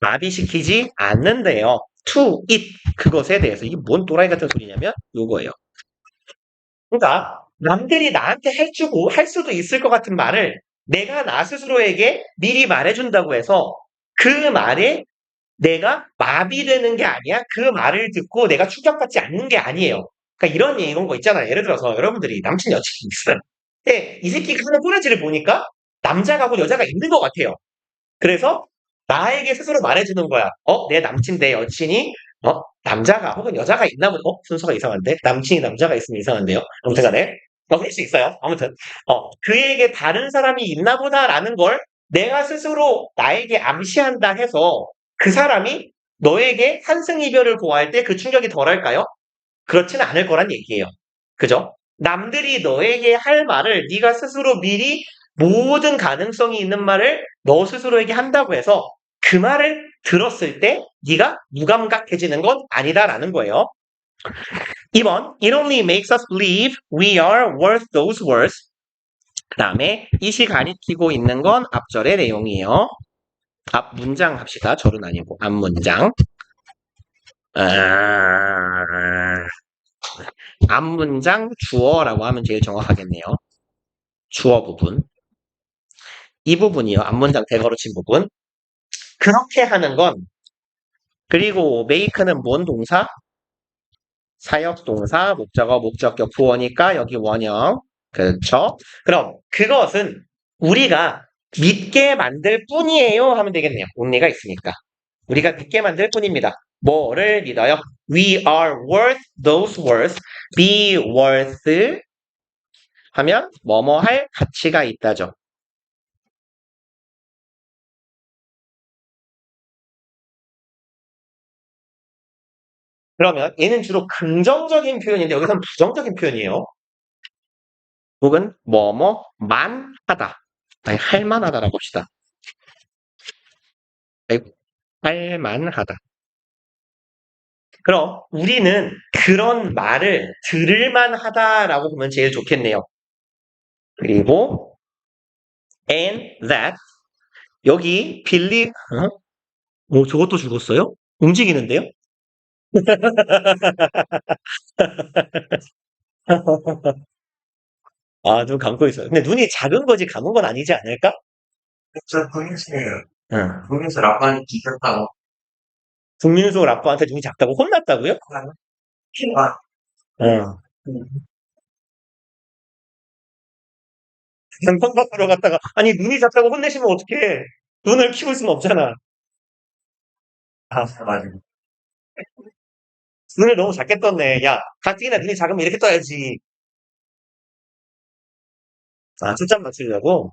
마비시키지 않는데요. to it. 그것에 대해서. 이게 뭔 또라이 같은 소리냐면, 요거예요. 그러니까, 남들이 나한테 할 수도 있을 것 같은 말을 내가 나 스스로에게 미리 말해준다고 해서 그 말에 내가 마비되는 게 아니야. 그 말을 듣고 내가 충격받지 않는 게 아니에요. 그러니까 이런 거 있잖아요. 예를 들어서 여러분들이 남친 여친이 있어요. 근데 이 새끼가 하는 꼬라지를 보니까 남자가 고 여자가 있는 것 같아요. 그래서 나에게 스스로 말해주는 거야. 내 남친, 내 여친이 남자가 혹은 여자가 있나 보네. 순서가 이상한데? 남친이 남자가 있으면 이상한데요. 아무튼 간에 그럴 수 있어요. 아무튼 그에게 다른 사람이 있나 보다라는 걸 내가 스스로 나에게 암시한다 해서 그 사람이 너에게 환승이별을 고할 때 그 충격이 덜할까요? 그렇지는 않을 거란 얘기예요. 그죠? 남들이 너에게 할 말을 네가 스스로 미리 모든 가능성이 있는 말을 너 스스로에게 한다고 해서 그 말을 들었을 때 네가 무감각해지는 건 아니다라는 거예요. 2번, it only makes us believe we are worth those words. 그 다음에 이시 가리키고 있는 건 앞절의 내용이에요. 앞 문장 합시다. 절은 아니고 앞 문장. 앞 문장 주어라고 하면 제일 정확하겠네요. 주어 부분. 이 부분이요. 앞 문장 대거로 친 부분. 그렇게 하는 건 그리고 make는 뭔 동사? 사역 동사, 목적어, 목적격 부어니까 여기 원형. 그렇죠? 그럼 그것은 우리가 믿게 만들 뿐이에요 하면 되겠네요. only가 있으니까. 우리가 믿게 만들 뿐입니다. 뭐를 믿어요? We are worth those words. Be worth 하면 뭐뭐 할 가치가 있다죠. 그러면 얘는 주로 긍정적인 표현인데 여기서는 부정적인 표현이에요. 혹은 뭐뭐만 하다. 아니, 할만하다라고 봅시다. 아이고, 할만하다. 그럼 우리는 그런 말을 들을만 하다라고 보면 제일 좋겠네요. 그리고 and that 여기 believe 저것도 죽었어요? 움직이는데요? 눈 감고 있어요. 근데 눈이 작은 거지 감은 건 아니지 않을까? 저 동영상이에요. 응. 동영상 아빠는 뒤졌다고. 국민수 라퍼한테 눈이 작다고 혼났다고요? 아, 응. 방방바꾸러 갔다가 아니 눈이 작다고 혼내시면 어떡해. 눈을 키울 수는 없잖아. 맞아요. 눈을 너무 작게 떴네. 야, 가뜩이나 눈이 작으면 이렇게 떠야지. 초점 맞추려고?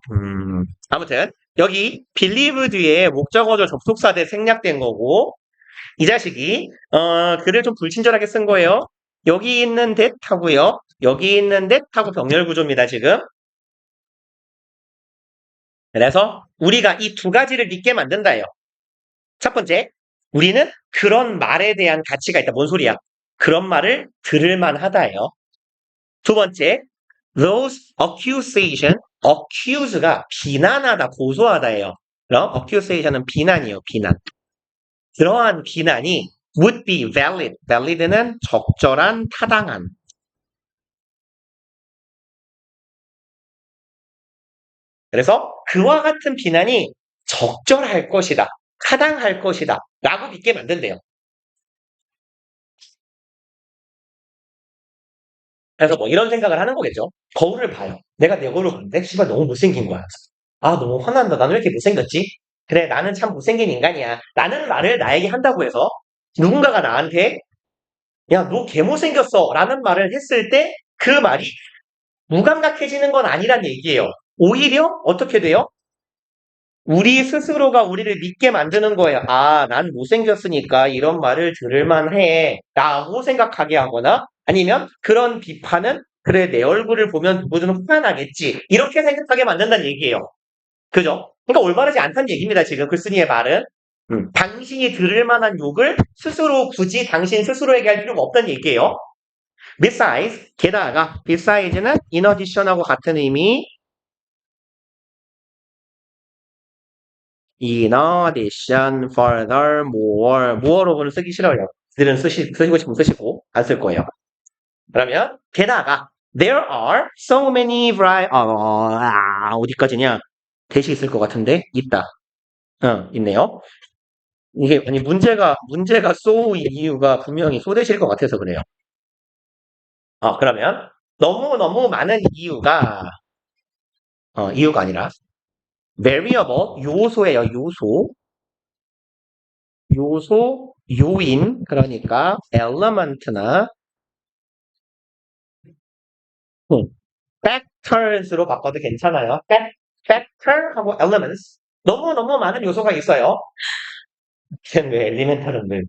아무튼 여기 believe 뒤에 목적어조 접속사대 생략된 거고 이 자식이 글을 좀 불친절하게 쓴 거예요. 여기 있는 that 하고요. 여기 있는 that 하고 병렬 구조입니다, 지금. 그래서 우리가 이 두 가지를 믿게 만든다예요. 첫 번째, 우리는 그런 말에 대한 가치가 있다. 뭔 소리야? 그런 말을 들을 만하다예요. 두 번째, those accusation, accuse가 비난하다, 고소하다예요. 그럼 accusation은 비난이에요, 비난. 그러한 비난이 would be valid. valid는 적절한, 타당한. 그래서 그와 같은 비난이 적절할 것이다. 타당할 것이다. 라고 믿게 만든대요. 그래서 뭐 이런 생각을 하는 거겠죠. 거울을 봐요. 내가 내 거울을 봤는데 씨발 너무 못생긴 거야. 아 너무 화난다. 나는 왜 이렇게 못생겼지? 그래 나는 참 못생긴 인간이야. 라는 말을 나에게 한다고 해서 누군가가 나한테 야 너 개 못생겼어 라는 말을 했을 때 그 말이 무감각해지는 건 아니란 얘기예요. 오히려 어떻게 돼요? 우리 스스로가 우리를 믿게 만드는 거예요. 아, 난 못생겼으니까 이런 말을 들을 만해. 라고 생각하게 하거나 아니면 그런 비판은 그래, 내 얼굴을 보면 누구든 화가 나겠지. 이렇게 생각하게 만든다는 얘기예요. 그죠? 그러니까 올바르지 않다는 얘기입니다. 지금 글쓴이의 말은. 당신이 들을 만한 욕을 스스로 굳이 당신 스스로에게 할 필요가 없다는 얘기예요. besides, 게다가 besides는 in addition하고 같은 의미 in addition, further, more. moreover는 쓰기 싫어요. 들은 쓰시고 싶으면 쓰시고 안 쓸 거예요. 그러면 게다가 there are so many 어디까지냐? 대시 있을 것 같은데 있다. 있네요. 이게 아니 문제가 so인 이유가 분명히 소대실 것 같아서 그래요. 그러면 너무 많은 이유가 아니라 variable 요소예요. 요인, 그러니까 element나 factors로 바꿔도 괜찮아요. factor하고 elements. 너무 많은 요소가 있어요. 쟤는 왜 엘리멘탈은 왜?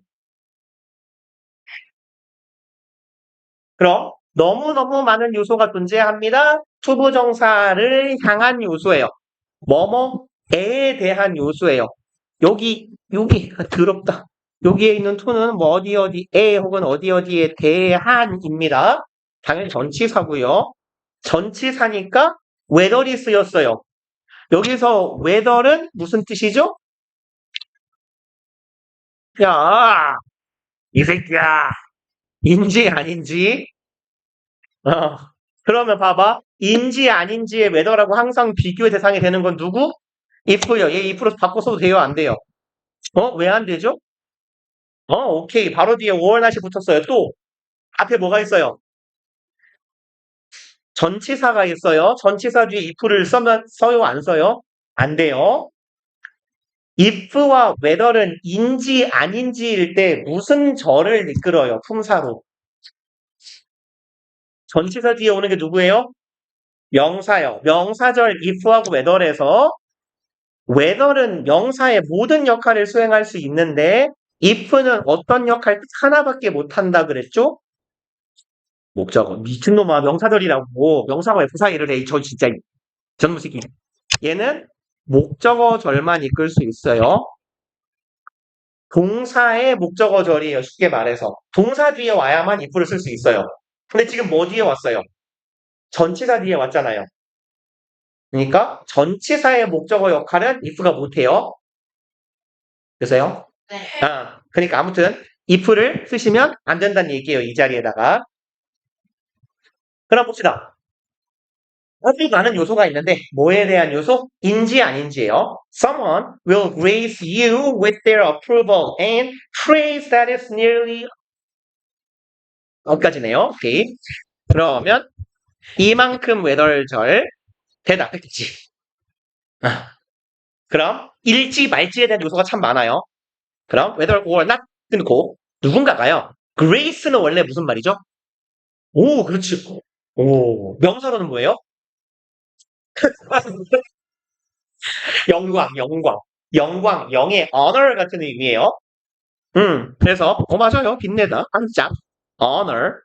그럼 너무 많은 요소가 존재합니다. 투부정사를 향한 요소예요. 뭐뭐에 대한 요소예요. 여기 더럽다. 여기에 있는 to는 뭐 어디에 혹은 어디에 대한입니다. 당연히 전치사고요. 전치사니까 whether이 쓰였어요. 여기서 whether은 무슨 뜻이죠? 야, 이 새끼야. 인지 아닌지? 어. 그러면 봐봐. 인지 아닌지의 whether라고 항상 비교의 대상이 되는 건 누구? if요. 얘 if로 바꿔 써도 돼요? 안 돼요? 왜 안 되죠? 오케이. 바로 뒤에 월낫이 붙었어요. 또 앞에 뭐가 있어요? 전치사가 있어요. 전치사 뒤에 if를 써요? 안 써요? 안 돼요. if와 whether는 인지 아닌지일 때 무슨 절을 이끌어요? 품사로. 전치사 뒤에 오는 게 누구예요? 명사요. 명사절 if하고 whether에서 whether는 명사의 모든 역할을 수행할 수 있는데 if는 어떤 역할 하나밖에 못한다 그랬죠? 목적어. 미친놈아 명사절이라고. 명사가 왜 부사일을 해. 저 진짜 저놈 새끼. 얘는 목적어절만 이끌 수 있어요. 동사의 목적어절이에요. 쉽게 말해서. 동사 뒤에 와야만 if를 쓸 수 있어요. 근데 지금 뭐 뒤에 왔어요? 전치사 뒤에 왔잖아요. 그러니까 전치사의 목적어 역할은 if가 못해요. 그래서요? 네. 그러니까 아무튼 if를 쓰시면 안 된다는 얘기예요. 이 자리에다가. 그럼 봅시다. 아주 많은 요소가 있는데 뭐에 대한 요소? 인지 아닌지예요. Someone will grace you with their approval and praise that is nearly 여기까지네요. 오케이. 그러면 이만큼 외덜절 대답했겠지. 그럼 일지 말지에 대한 요소가 참 많아요. 그럼 whether or not 끊고 누군가가요. grace는 원래 무슨 말이죠? 오, 그렇지. 오, 명사로는 뭐예요? 영광, 영의 honor 같은 의미예요. 그래서 맞아요. 빛내다, 한짝, honor,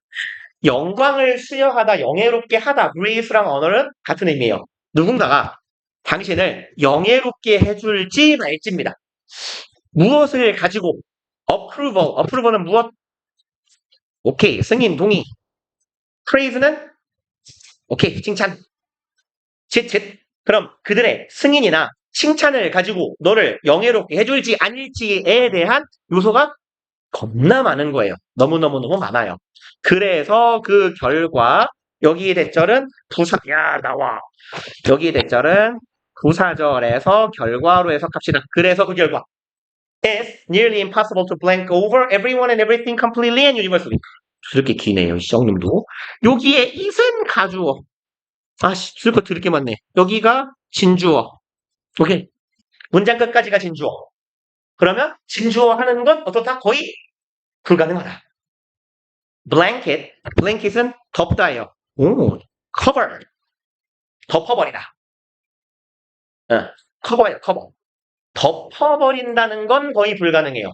영광을 수여하다, 영예롭게 하다, grace랑 honor은 같은 의미예요. 누군가가 당신을 영예롭게 해줄지 말지입니다. 무엇을 가지고 approval은 무엇? 오케이, 승인, 동의. praise는 오케이, 칭찬. 그럼 그들의 승인이나 칭찬을 가지고 너를 영예롭게 해줄지 아닐지에 대한 요소가 겁나 많은 거예요. 너무너무너무 많아요. 그래서 그 결과 여기 대절은 야 나와. 여기 대절은 부사절에서 결과로 해석합시다. 그래서 그 결과 It's nearly impossible to blank over everyone and everything completely and universally. 그렇게 기네요, 이 정님도. 여기에 it은 가주어. 아씨, 쓸 거 드럽게 많네. 여기가 진주어. 오케이. 문장 끝까지가 진주어. 그러면 진주어 하는 건 어떻다? 거의 불가능하다. blanket은 덮다예요. 오, cover. 덮어버리다. 커버예요, 커버. 덮어버린다는 건 거의 불가능해요.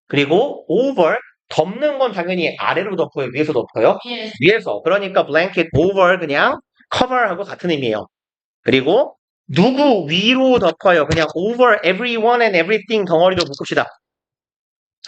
그리고 over, 덮는 건 당연히 아래로 덮어요, 위에서 덮어요? 예. 위에서. 그러니까 blanket over 그냥 cover하고 같은 의미예요. 그리고 누구 위로 덮어요? 그냥 over everyone and everything 덩어리로 묶읍시다.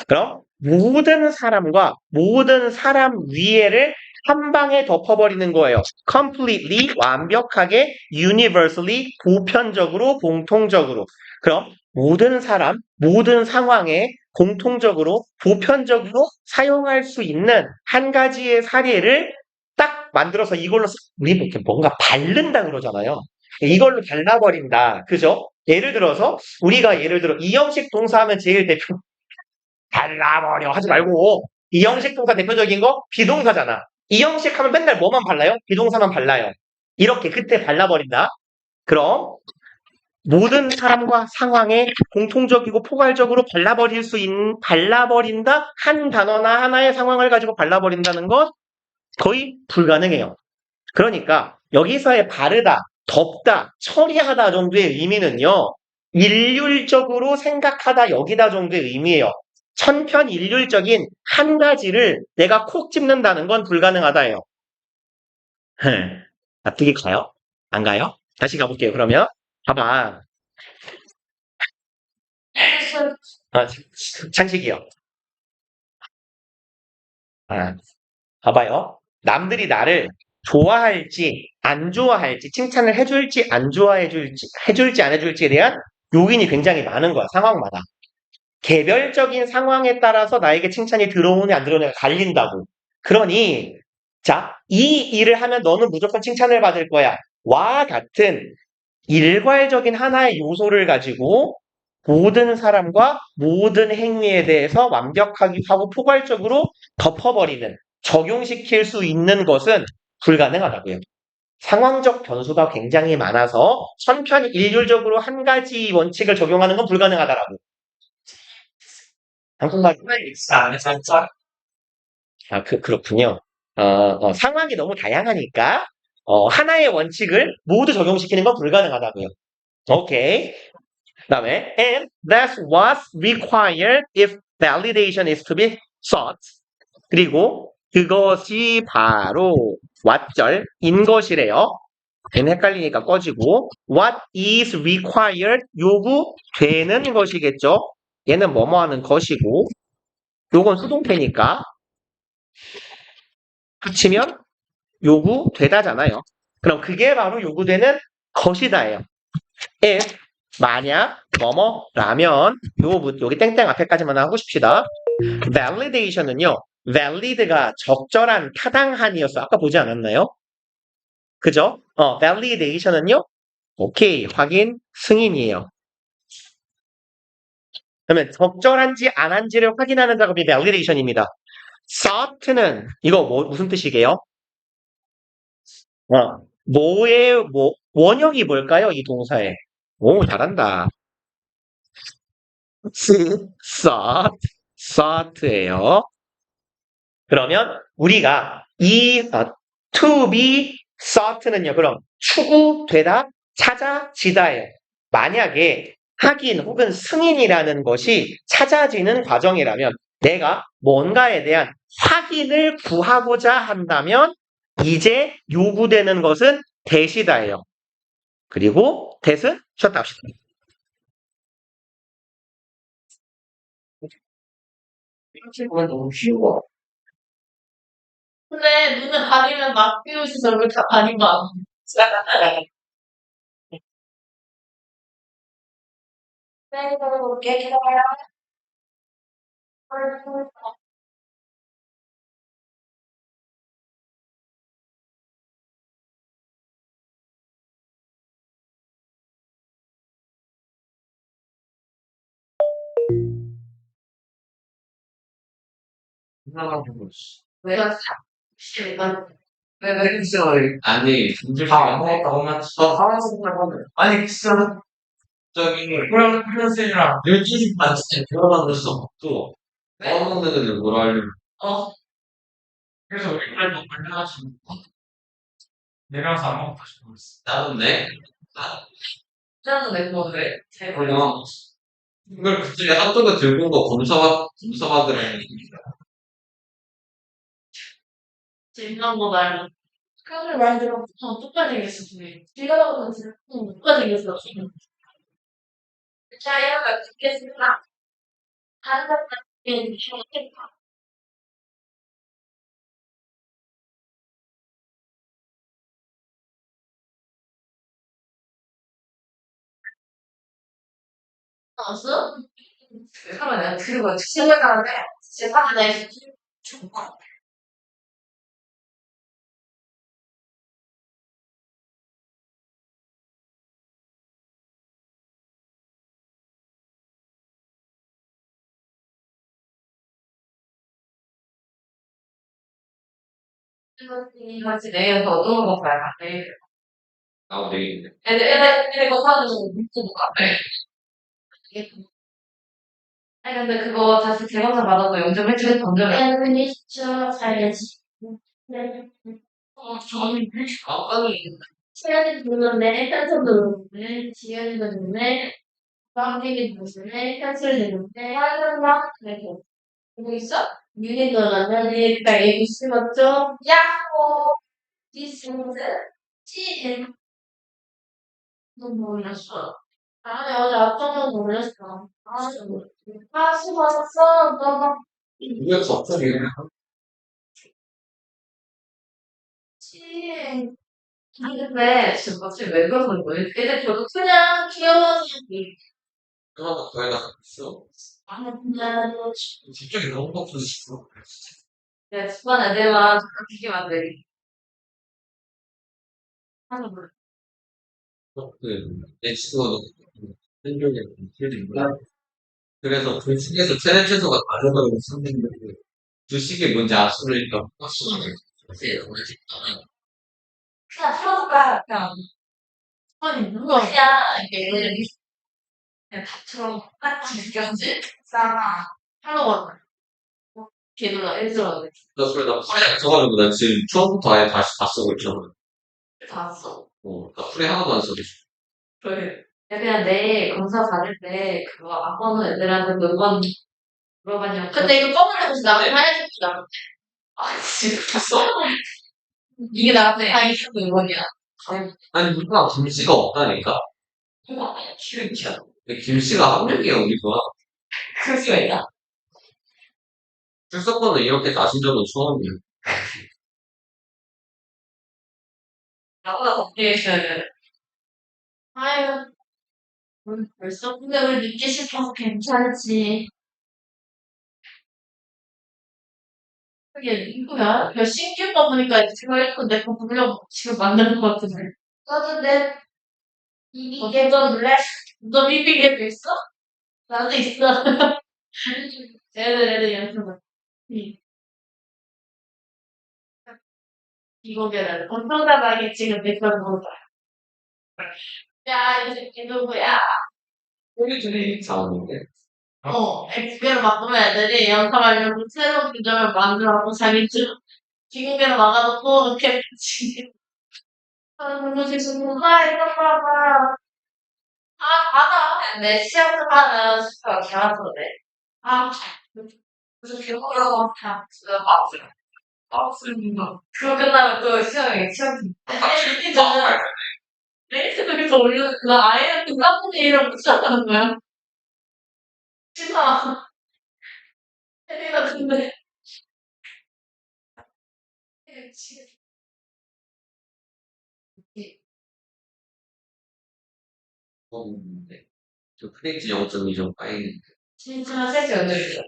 그럼 모든 사람과 모든 사람 위에를 한 방에 덮어버리는 거예요. completely, 완벽하게, universally, 보편적으로, 공통적으로. 그럼 모든 사람, 모든 상황에 공통적으로, 보편적으로 사용할 수 있는 한 가지의 사례를 딱 만들어서 이걸로 우리 이렇게 뭔가 바른다 그러잖아요. 이걸로 발라버린다. 그죠? 예를 들어서 우리가 예를 들어 이형식 동사하면 제일 대표 발라버려 하지 말고 이형식 동사 대표적인 거 비동사잖아. 이형식 하면 맨날 뭐만 발라요? 비동사만 발라요. 이렇게 그때 발라버린다. 그럼 모든 사람과 상황에 공통적이고 포괄적으로 발라버린다 한 단어나 하나의 상황을 가지고 발라버린다는 건 거의 불가능해요. 그러니까 여기서의 바르다, 덮다, 처리하다 정도의 의미는요. 일률적으로 생각하다 여기다 정도의 의미예요. 천편일률적인 한 가지를 내가 콕 집는다는 건 불가능하다예요. 납득이 가요? 안 가요? 다시 가볼게요. 그러면 봐봐. 아, 창식이요. 아, 봐봐요. 남들이 나를 좋아할지 안 좋아할지 칭찬을 해줄지 안 해줄지 안 해줄지에 대한 요인이 굉장히 많은 거야. 상황마다. 개별적인 상황에 따라서 나에게 칭찬이 들어오냐 안 들어오냐가 갈린다고. 그러니 자, 이 일을 하면 너는 무조건 칭찬을 받을 거야. 와 같은 일괄적인 하나의 요소를 가지고 모든 사람과 모든 행위에 대해서 완벽하게 하고 포괄적으로 덮어버리는, 적용시킬 수 있는 것은 불가능하다고요. 상황적 변수가 굉장히 많아서 천편일률적으로 한 가지 원칙을 적용하는 건 불가능하다라고. 한국말 안 살짝 그렇군요. 상황이 너무 다양하니까 하나의 원칙을 모두 적용시키는 건 불가능하다고요. 오케이. 그다음에 and that's what's required if validation is to be sought. 그리고 그것이 바로 what절인 것이래요. 얘는 헷갈리니까 꺼지고 what is required 요구되는 것이겠죠. 얘는 뭐뭐 하는 것이고 요건 수동태니까 붙이면 요구되다잖아요. 그럼 그게 바로 요구되는 것이다예요. if 만약 뭐뭐라면 여기 땡땡 앞에까지만 하고 싶시다. validation은요. valid가 적절한 타당한이었어. 아까 보지 않았나요? 그죠? validation은요. 오케이 확인 승인이에요. 그러면 적절한지 안 한지를 확인하는 작업이 validation입니다. sought는 이거 무슨 뜻이게요? 원형이 뭘까요? 이 동사에. 오, 잘한다. sought예요. 그러면 우리가 to be sought는요. 그럼 추구되다, 찾아지다예요. 만약에 확인 혹은 승인이라는 것이 찾아지는 과정이라면 내가 뭔가에 대한 확인을 구하고자 한다면 이제 요구되는 것은 대시다예요. 그리고 대은 쉬었다 합시다. 이렇게 보면 너무 쉬워. 근데 눈을 가리면 막 비우셔서 얼굴 다 가린 거 아니야? 네, 볼게. 기다려요. 내가 시간 왜 있어요? 아니, 김주씨가 파란색이라고 하면. 아니, 글쎄요. 저기, 프랑스이랑 일주일 반 진짜 대화받을 수 없고, 어느 애들 뭐라 하려면. 그래서 우리가 좀 걸려가지고, 내려가서 안 먹고 싶어 했어. 나도 내? 짜는 내 거를 그냥, 이걸 그쪽에 핫도그 들고 온 거 검사받으라는 얘기야. 재미난 거 말고 그걸 많이 들어 똑같이 생겼어 둘이 길 가다가 똑같이 생겼어 자 이러면 듣겠습니다 다른 사람들은 나왔어? 잠깐만 내가 그리고 생각하는데 재판에 정말 같이 내일 더 어두운 거 봐야 돼. 나도 내일인데. 애들 거 사는 거 믿고 가. 아니 근데 그거 다시 재검사 받아서 0.1초에 던져야 돼. 진짜 잘야지. 저는 아까는 시간이 부르는데 현석 누르는데 지연이가 누르네 빵댕이 누르네 현실 누르네 하늘막 그리고 보고 있어? 윤이 들어가면 그러니까 ABC 맞죠? 야호 디스무드 찌 너무 놀랐어. 아니 어제 앞정도 놀랐어. 아씨 맞았어 너무 왜 갑자기 찌 아니 근데 지금 갑자기 왜 그러는 거야? 애들 저도 그냥 귀여워서 그러다 거기다 있어. 아니 그냥 갑자기 너무 없어졌어. 내가 집안 애들만 그렇게 만들기 하는 거 내 친구도 한쪽에 필드인가? 그래서 그 시기에서 체내 최소가 다르다고 생각했는데 그 시기에 뭔지 아시니까 확실히 그냥 풀어볼까 그냥 아니 누가 그냥 이게 그냥 다처럼 똑같이 느껴지? 싸나 하려고 하는 거야 걔들아 애들아 나 그래 나 풀이 안 써가지고 나 지금 처음부터 아예 다시 다 쓰고 있잖아. 다 왔어 나 풀이 하나도 안 써져. 그래 그냥 내일 검사 받을 때 그거 아빠는 애들한테 몇 번 물어봤냐고 근데 이거 검은색에서 나한테 하얀색이다 아 진짜 써? 이게 나한테 하얀색 이번이야 아니 누가 김씨가 없다니까. 키우기야 근데 김씨가 한 명이야 우리 가. 그럴 수가 있나? 출석번호 이렇게 가신 적은 처음이야. 나보다 덥게 했어야 돼 아유 벌써 근데 우리 늦게 싶어서 괜찮지 그게 누구야? 야, 신기하다 보니까 지금 읽고 내거 보려고 지금 만드는 것 같은데. 써준대. 이게 써줄래? 너 비비게도 있어? 나도 있어. 애들 연습을. 응. 이거게는 엄청나게 지금 내걸 보다. 야, 이 새끼 누구야? 우리 둘이 싸우는데. 엑스페를 바꾸면 애들이 연습하려고 새로운 규정을 만들어서 자기 기공개를 막아놓고 이렇게 너무 지금 누가 이런 봐봐. 맞아. 내 시험 끝나면 숙소가 개만서네. 아, 무슨 개먹으라고 다 진짜 밥을. 그거 끝나면 또 시험. 저는 레이스북에서 올리는 그 아예 그 깜짝이 이름 붙였다는 거야. 진짜. 혜리가 근데. 저 크레이지 0.2점 빠이는 진짜 셋이 언제 있어?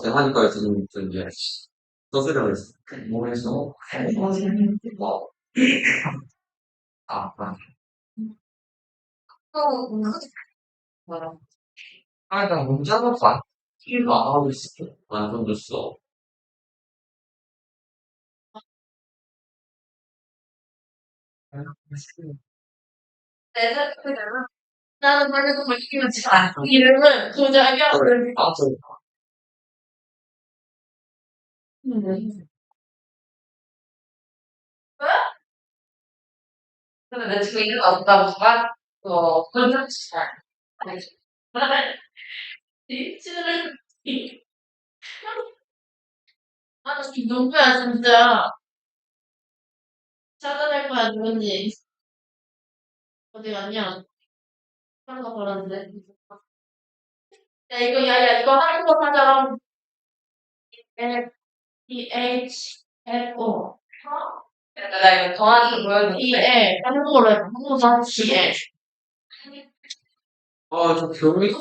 대만과에서는 좀 이제 써쓰려고 했어. 몸에서 뭐, 아, 또, 뭐라. 나 문자는 봐. 일도 안 하고 있어. 완전 됐어. 나는 그래도 이기면 잘. 이름은 도자기야. 아, 근데 내 지금 이름 없다고 봐? 그런 잘. 일주일을, 아, 누구야, 진짜. 찾아낼 거야, 누군지. 어디 갔냐? 하나가 걸었는데. 이거 하는 거 하자. DHFO. 나 이거 정확히 보여줄게. DL. 한국어로 해. 한국어 DL. 저 교육이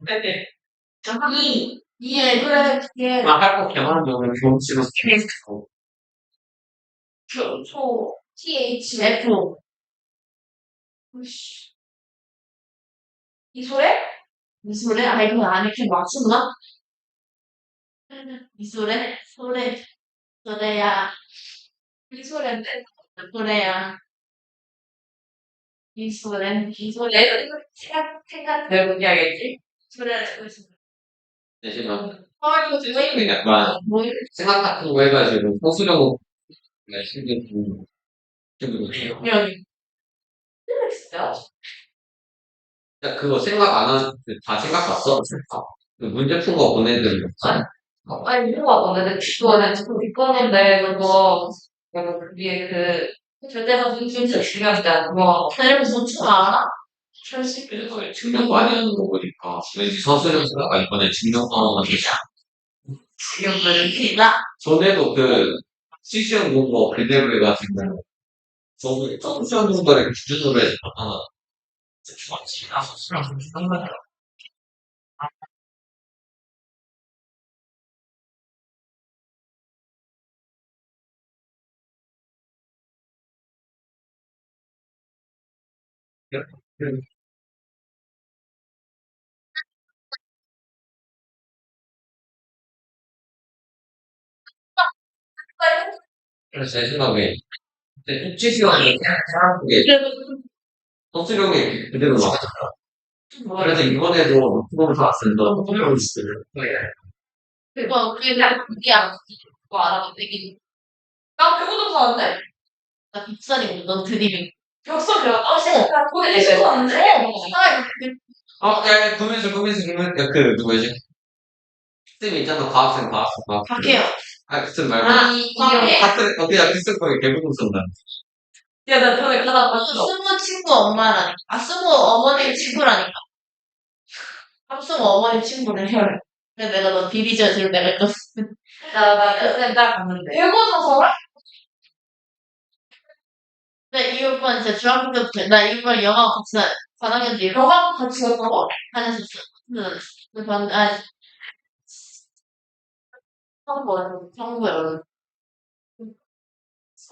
네네. EL, 그래, DL. 할거 개만 보면 교육치로 스트레스 THF. 으이씨. 이소래? 이소래? 아, 이거 안에 이렇게 맞췄나? 이소래? 소래. 소래야. 이소래인데? 소래야. 이소래. 이소래. 이거 생각 배우기 하겠지? 소래를 쓰고 있어. 대신은 이거 선생님이 약간 뭐, 생각 같은 거 해가지고 소수령 신경 좀 여기. 진짜? 그거 생각 안 한, 다 생각 봤어? 그 문제 푼 거 보내드린 거. 아니, 뭐가 근데 그거는 지금 뒷건인데, 그거, 위에 절대가 진짜 중요하다. 그거, 내려면 놓지 마. 절대. 그래서 증명 많이 하는 거 보니까 왠지 서술형 생각가 이번에 증명방어만 되지 않아. 지금 그렇다. 전에도 시시형 공부 그대로 해가지고 저도 시시형 공부를 기준으로 해서 하나 좋았지. 서술형 상관이야. 그래서 제 생각에 수치시험이 그래도, 서술형이 그대로 나왔잖아. 그래서 이번에도 노트북을 봤으니까 서술형이 있어요. 그거, 그게 안, 그거 알아. 되게, 나 그거도 사는데? 나 빅살이고, 넌 드리밍. 벽서 배웠다? 거기 내시도 안 돼? 누구지? 쌤 있잖아, 과학생. 갈게요. 쌤 말고. 이게, 그냥 쌤 거기 대부분 쓴다. 야, 나 전에 가다가 스무 친구 엄마라니까. 스무 어머니 친구라니까. 함승 어머니 친구를 혈. 근데 내가 너 비리저지를 내가 또. 나 그때 딱 갔는데. 읽어줘서? 근데 이 오빠는 진짜 중학교 때부터, 나 이 오빠랑 영화 같이, 4학년 뒤에. 영화 같이 갔다고? 다녔었어. 근데 봤는데, 청부야, 여러분.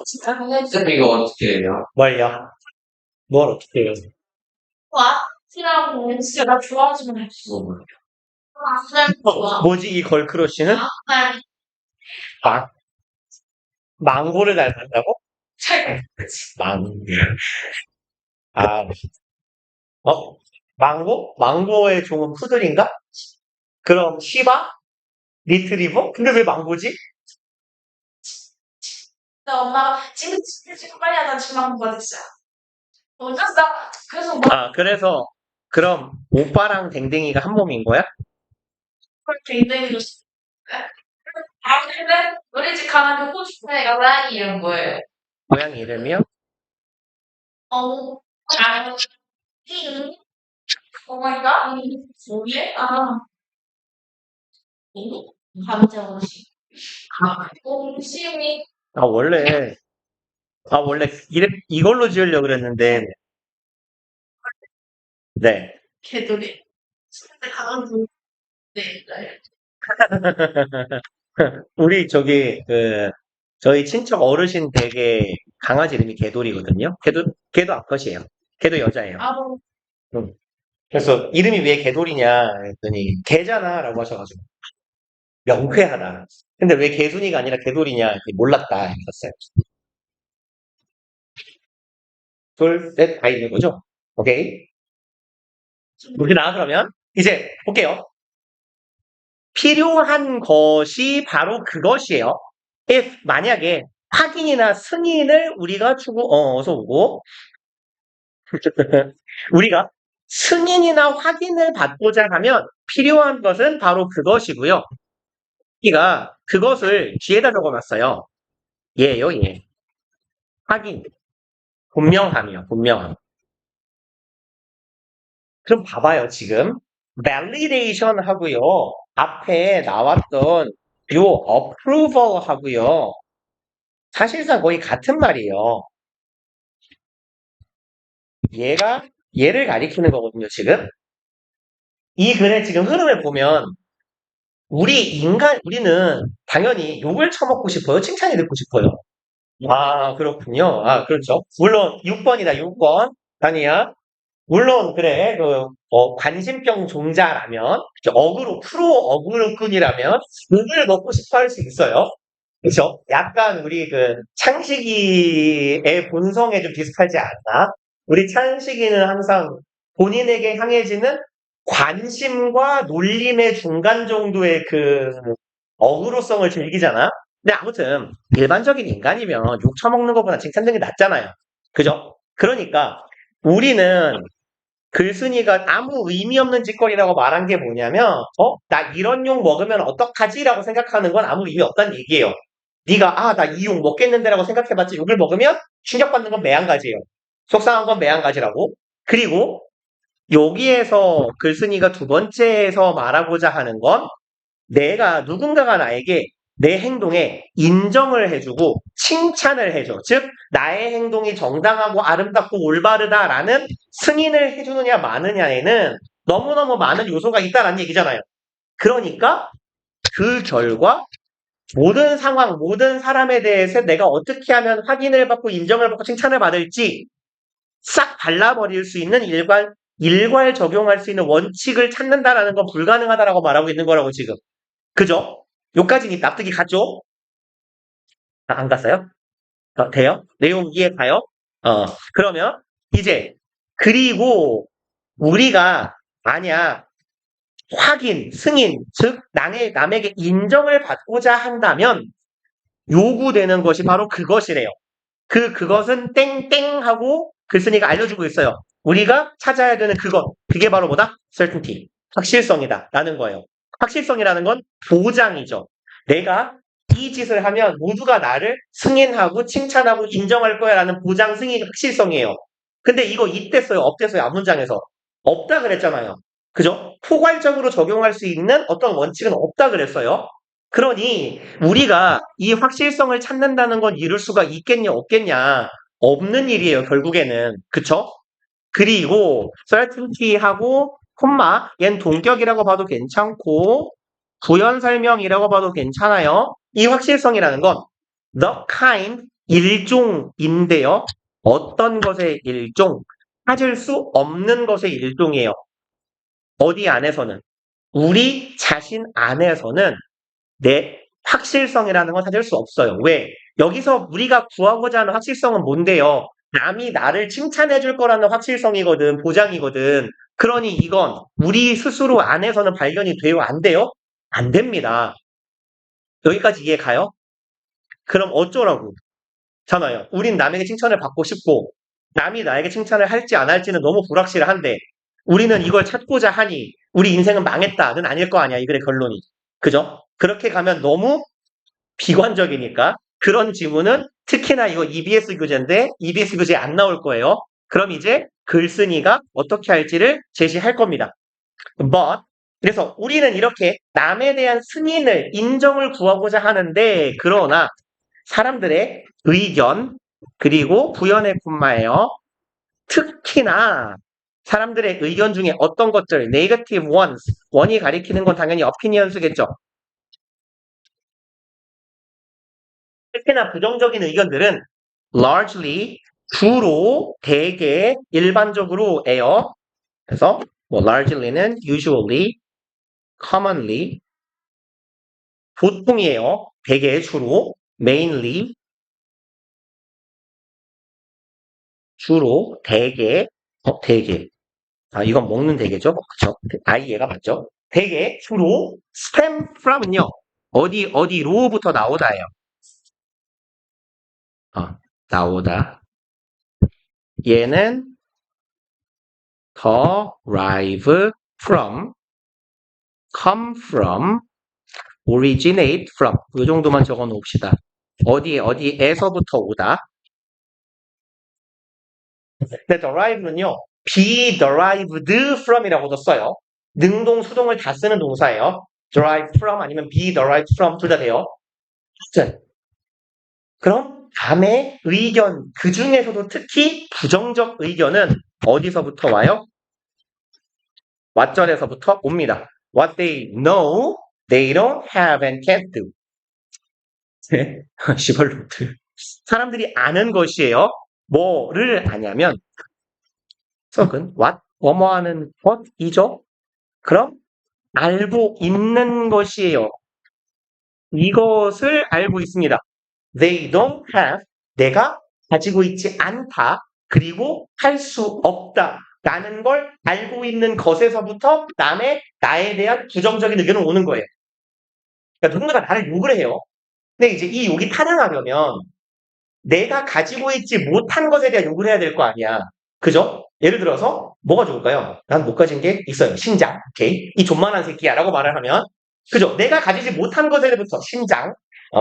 진짜 쌤 이거 어떻게 해요? 뭘요? 뭘 어떻게 해요? 와, 티라고 진짜 나 좋아하지만 했어. 날 좋아. 뭐지, 이 걸크러쉬는? 날 망, 망고를 닮았다고? 잘. 망고. 아, 망고? 망고의 종은 푸들인가? 그럼 시바? 리트리버? 근데 왜 망고지? 나 엄마가 지금 빨리 하자 지금 한번 받았어요. 어쩌다 그래서 그래서 그럼 오빠랑 댕댕이가 한 몸인 거야? 굉장히 좋습니다. 근데 우리 집 가면 그 호주의 애가 고양이 이름 뭐예요? 고양이 이름이요? 아, 오마이갓? 뭐예? 감정식. 공심이 아, 원래, 이걸로 지으려고 그랬는데, 네. 개돌이. 근데 강한 네, 네. 우리 저희 친척 어르신 댁에 강아지 이름이 개돌이거든요. 걔도 암컷이에요. 걔도 여자예요. 아무 응. 그래서 이름이 왜 개돌이냐 했더니 개잖아 라고 하셔가지고 명쾌하다. 근데 왜 개순이가 아니라 개돌이냐 했더니 몰랐다 했었어요. 둘, 셋, 다 있는 거죠? 오케이. 우리나 그러면 이제 볼게요. 필요한 것이 바로 그것이에요. if 만약에 확인이나 승인을 우리가 어서 오고 우리가 승인이나 확인을 받고자 하면 필요한 것은 바로 그것이고요. 우리가 그것을 뒤에다 적어놨어요. 얘예요, 얘. 확인, 분명함이요, 분명함. 그럼 봐봐요, 지금. validation 하고요. 앞에 나왔던 요 approval 하고요. 사실상 거의 같은 말이에요. 얘를 가리키는 거거든요, 지금. 이 글의 지금 흐름을 보면 우리는 당연히 욕을 쳐먹고 싶어요? 칭찬이 듣고 싶어요? 아, 그렇군요. 아, 그렇죠. 물론 6번이다, 6번. 아니야. 물론 그래. 관심병 종자라면 프로 어그로꾼이라면 욕을 먹고 싶어 할 수 있어요. 그렇죠? 약간 우리 창식이의 본성에 좀 비슷하지 않나? 우리 창식이는 항상 본인에게 향해지는 관심과 놀림의 중간 정도의 어그로성을 즐기잖아? 근데 아무튼, 일반적인 인간이면 욕 처먹는 것보다 칭찬되는 게 낫잖아요. 그죠? 그러니까, 우리는 글쓴이가 아무 의미 없는 짓거리라고 말한 게 뭐냐면, 나 이런 욕 먹으면 어떡하지라고 생각하는 건 아무 의미 없다는 얘기예요. 네가 나 이 욕 먹겠는데라고 생각해봤자 욕을 먹으면 충격받는 건 매한가지예요. 속상한 건 매한가지라고. 그리고 여기에서 글쓴이가 두 번째에서 말하고자 하는 건 누군가가 나에게 내 행동에 인정을 해주고 칭찬을 해줘. 즉 나의 행동이 정당하고 아름답고 올바르다라는 승인을 해주느냐 마느냐에는 너무너무 많은 요소가 있다는 얘기잖아요. 그러니까 그 결과 모든 상황, 모든 사람에 대해서 내가 어떻게 하면 확인을 받고 인정을 받고 칭찬을 받을지 싹 발라버릴 수 있는 일괄 적용할 수 있는 원칙을 찾는다라는 건 불가능하다라고 말하고 있는 거라고 지금. 그죠? 여기까지는 납득이 갔죠? 안 갔어요? 돼요? 내용 이해 가요? 그러면 이제 그리고 우리가 만약 확인, 승인, 즉 남에게 인정을 받고자 한다면 요구되는 것이 바로 그것이래요. 그것은 땡땡 하고 글쓴이가 알려주고 있어요. 우리가 찾아야 되는 그게 바로 뭐다? certainty, 확실성이다 라는 거예요. 확실성이라는 건 보장이죠. 내가 이 짓을 하면 모두가 나를 승인하고 칭찬하고 인정할 거야 라는 보장, 승인, 확실성이에요. 근데 이거 이때 써요? 없대 써요? 앞문장에서? 없다 그랬잖아요. 그죠? 포괄적으로 적용할 수 있는 어떤 원칙은 없다 그랬어요. 그러니 우리가 이 확실성을 찾는다는 건 이룰 수가 있겠냐 없겠냐 없는 일이에요 결국에는. 그쵸? 그리고 certainty하고 콤마 얜 동격이라고 봐도 괜찮고 부연 설명이라고 봐도 괜찮아요. 이 확실성이라는 건 the kind 일종인데요. 어떤 것의 일종? 찾을 수 없는 것의 일종이에요. 어디 안에서는? 우리 자신 안에서는 내 확실성이라는 건 찾을 수 없어요. 왜? 여기서 우리가 구하고자 하는 확실성은 뭔데요? 남이 나를 칭찬해 줄 거라는 확실성이거든, 보장이거든. 그러니 이건 우리 스스로 안에서는 발견이 돼요? 안 돼요? 안 됩니다. 여기까지 이해 가요? 그럼 어쩌라고? 잖아요. 우린 남에게 칭찬을 받고 싶고, 남이 나에게 칭찬을 할지 안 할지는 너무 불확실한데, 우리는 이걸 찾고자 하니, 우리 인생은 망했다는 아닐 거 아니야, 이 글의 결론이. 그죠? 그렇게 가면 너무 비관적이니까 그런 지문은 특히나 이거 EBS 교재인데 EBS 교재에 안 나올 거예요. 그럼 이제 글쓴이가 어떻게 할지를 제시할 겁니다. But 그래서 우리는 이렇게 남에 대한 승인을 인정을 구하고자 하는데 그러나 사람들의 의견 그리고 부연의 콤마예요. 특히나 사람들의 의견 중에 어떤 것들 negative ones 원이 가리키는 건 당연히 opinions겠죠. 특히나 부정적인 의견들은 largely, 주로, 대개, 일반적으로예요. 그래서 뭐 largely는 usually, commonly, 보통이에요. 대개, 주로, mainly, 주로, 대개, 대개. 아, 이건 먹는 대개죠? 그쵸? I 얘가 맞죠? 대개, 주로, stem from은요. 어디로부터 나오다예요. 나오다. 얘는 derive from, come from, originate from. 이 정도만 적어 놓읍시다. 어디에서부터 오다. 근데 derive는요, be derived from이라고도 써요. 능동, 수동을 다 쓰는 동사예요. derive from 아니면 be derived from 둘 다 돼요. 자, 그럼 다음에 의견, 그 중에서도 특히 부정적 의견은 어디서부터 와요? 왓절에서부터 옵니다. What they know, they don't have and can't do. 네, 시벌로들. 사람들이 아는 것이에요. 뭐를 아냐면 썩은 what, 뭐뭐하는 것이죠. 그럼 알고 있는 것이에요. 이것을 알고 있습니다. They don't have, 내가 가지고 있지 않다. 그리고 할 수 없다. 라는 걸 알고 있는 것에서부터 나에 대한 부정적인 의견은 오는 거예요. 그러니까 누군가가 나를 욕을 해요. 근데 이제 이 욕이 타당하려면 내가 가지고 있지 못한 것에 대한 욕을 해야 될 거 아니야. 그죠? 예를 들어서 뭐가 좋을까요? 난 못 가진 게 있어요. 심장. 오케이. 이 존만한 새끼야 라고 말을 하면 그죠? 내가 가지지 못한 것에부터 심장,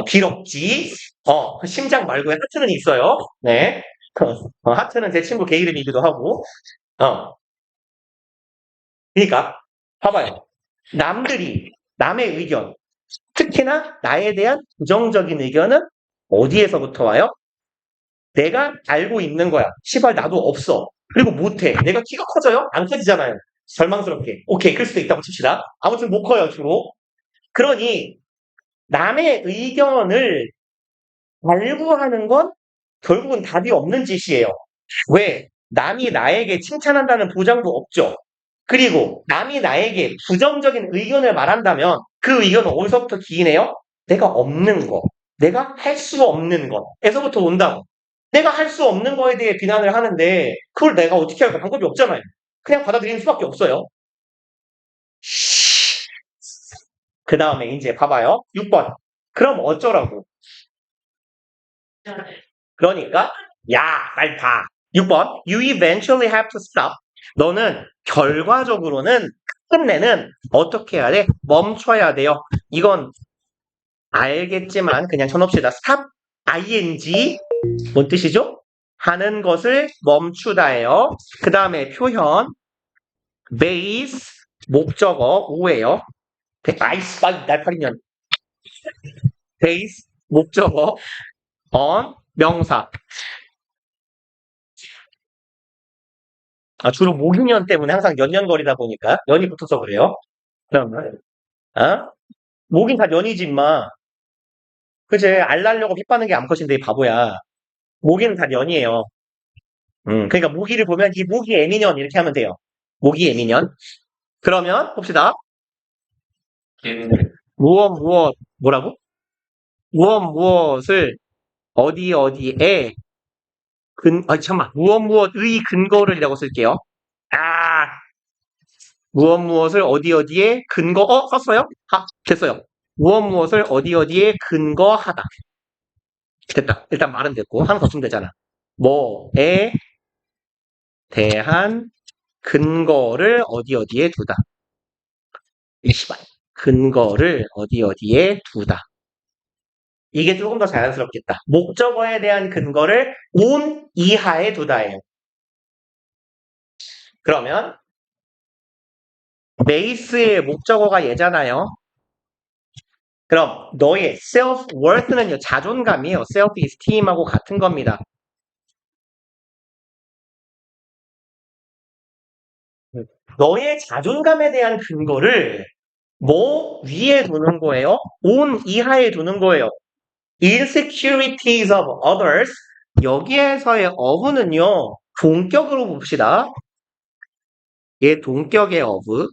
기럭지, 심장 말고에 하트는 있어요. 네. 하트는 제 친구 개 이름이기도 하고. 그러니까 봐봐요. 남의 의견, 특히나 나에 대한 부정적인 의견은 어디에서부터 와요? 내가 알고 있는 거야. 시발 나도 없어. 그리고 못해. 내가 키가 커져요? 안 커지잖아요. 절망스럽게. 오케이, 클 수도 있다고 칩시다. 아무튼 못 커요, 주로. 그러니 남의 의견을 발부하는 건 결국은 답이 없는 짓이에요. 왜? 남이 나에게 칭찬한다는 보장도 없죠. 그리고 남이 나에게 부정적인 의견을 말한다면 그 의견은 어디서부터 기인해요? 내가 없는 거. 내가 할 수 없는 것에서부터 온다고. 내가 할 수 없는 거에 대해 비난을 하는데 그걸 내가 어떻게 할까? 방법이 없잖아요. 그냥 받아들이는 수밖에 없어요. 그 다음에 이제 봐봐요. 6번. 그럼 어쩌라고? 그러니까 야, 빨리 봐. 6번. You eventually have to stop. 너는 결과적으로는 끝내는 어떻게 해야 돼? 멈춰야 돼요. 이건 알겠지만 그냥 쳐놓읍시다. stop, ing. 뭔 뜻이죠? 하는 것을 멈추다예요. 그 다음에 표현 base, 목적어, 오예요. 아이스, 날파리년. base, 목적어, on, 명사. 주로 모기년 때문에 항상 연년거리다 보니까 연이 붙어서 그래요. 그러면 모긴 다 연이지 임마. 그치? 알 날려고 피 빠는 게 암컷인데 이 바보야. 모기는 다 연이에요. 그러니까 모기를 보면 이 모기 애미년 이렇게 하면 돼요. 모기 애미년. 그러면 봅시다. 무엇 뭐라고? 무엇을 어디에 잠깐만. 무엇의 근거를이라고 쓸게요. 무엇을 어디에 근거 썼어요? 됐어요. 무엇을 어디에 근거하다. 됐다. 일단 말은 됐고 하나 더 쓰면 되잖아. 뭐에 대한 근거를 어디에 두다. 이씨발. 근거를 어디에 두다. 이게 조금 더 자연스럽겠다. 목적어에 대한 근거를 온 이하에 두다예요. 그러면 베이스의 목적어가 얘잖아요. 그럼 너의 self-worth는요. 자존감이에요. self-esteem하고 같은 겁니다. 너의 자존감에 대한 근거를 뭐 위에 두는 거예요? 온 이하에 두는 거예요. insecurities of others. 여기에서의 of는요, 동격으로 봅시다. 얘 동격의 of.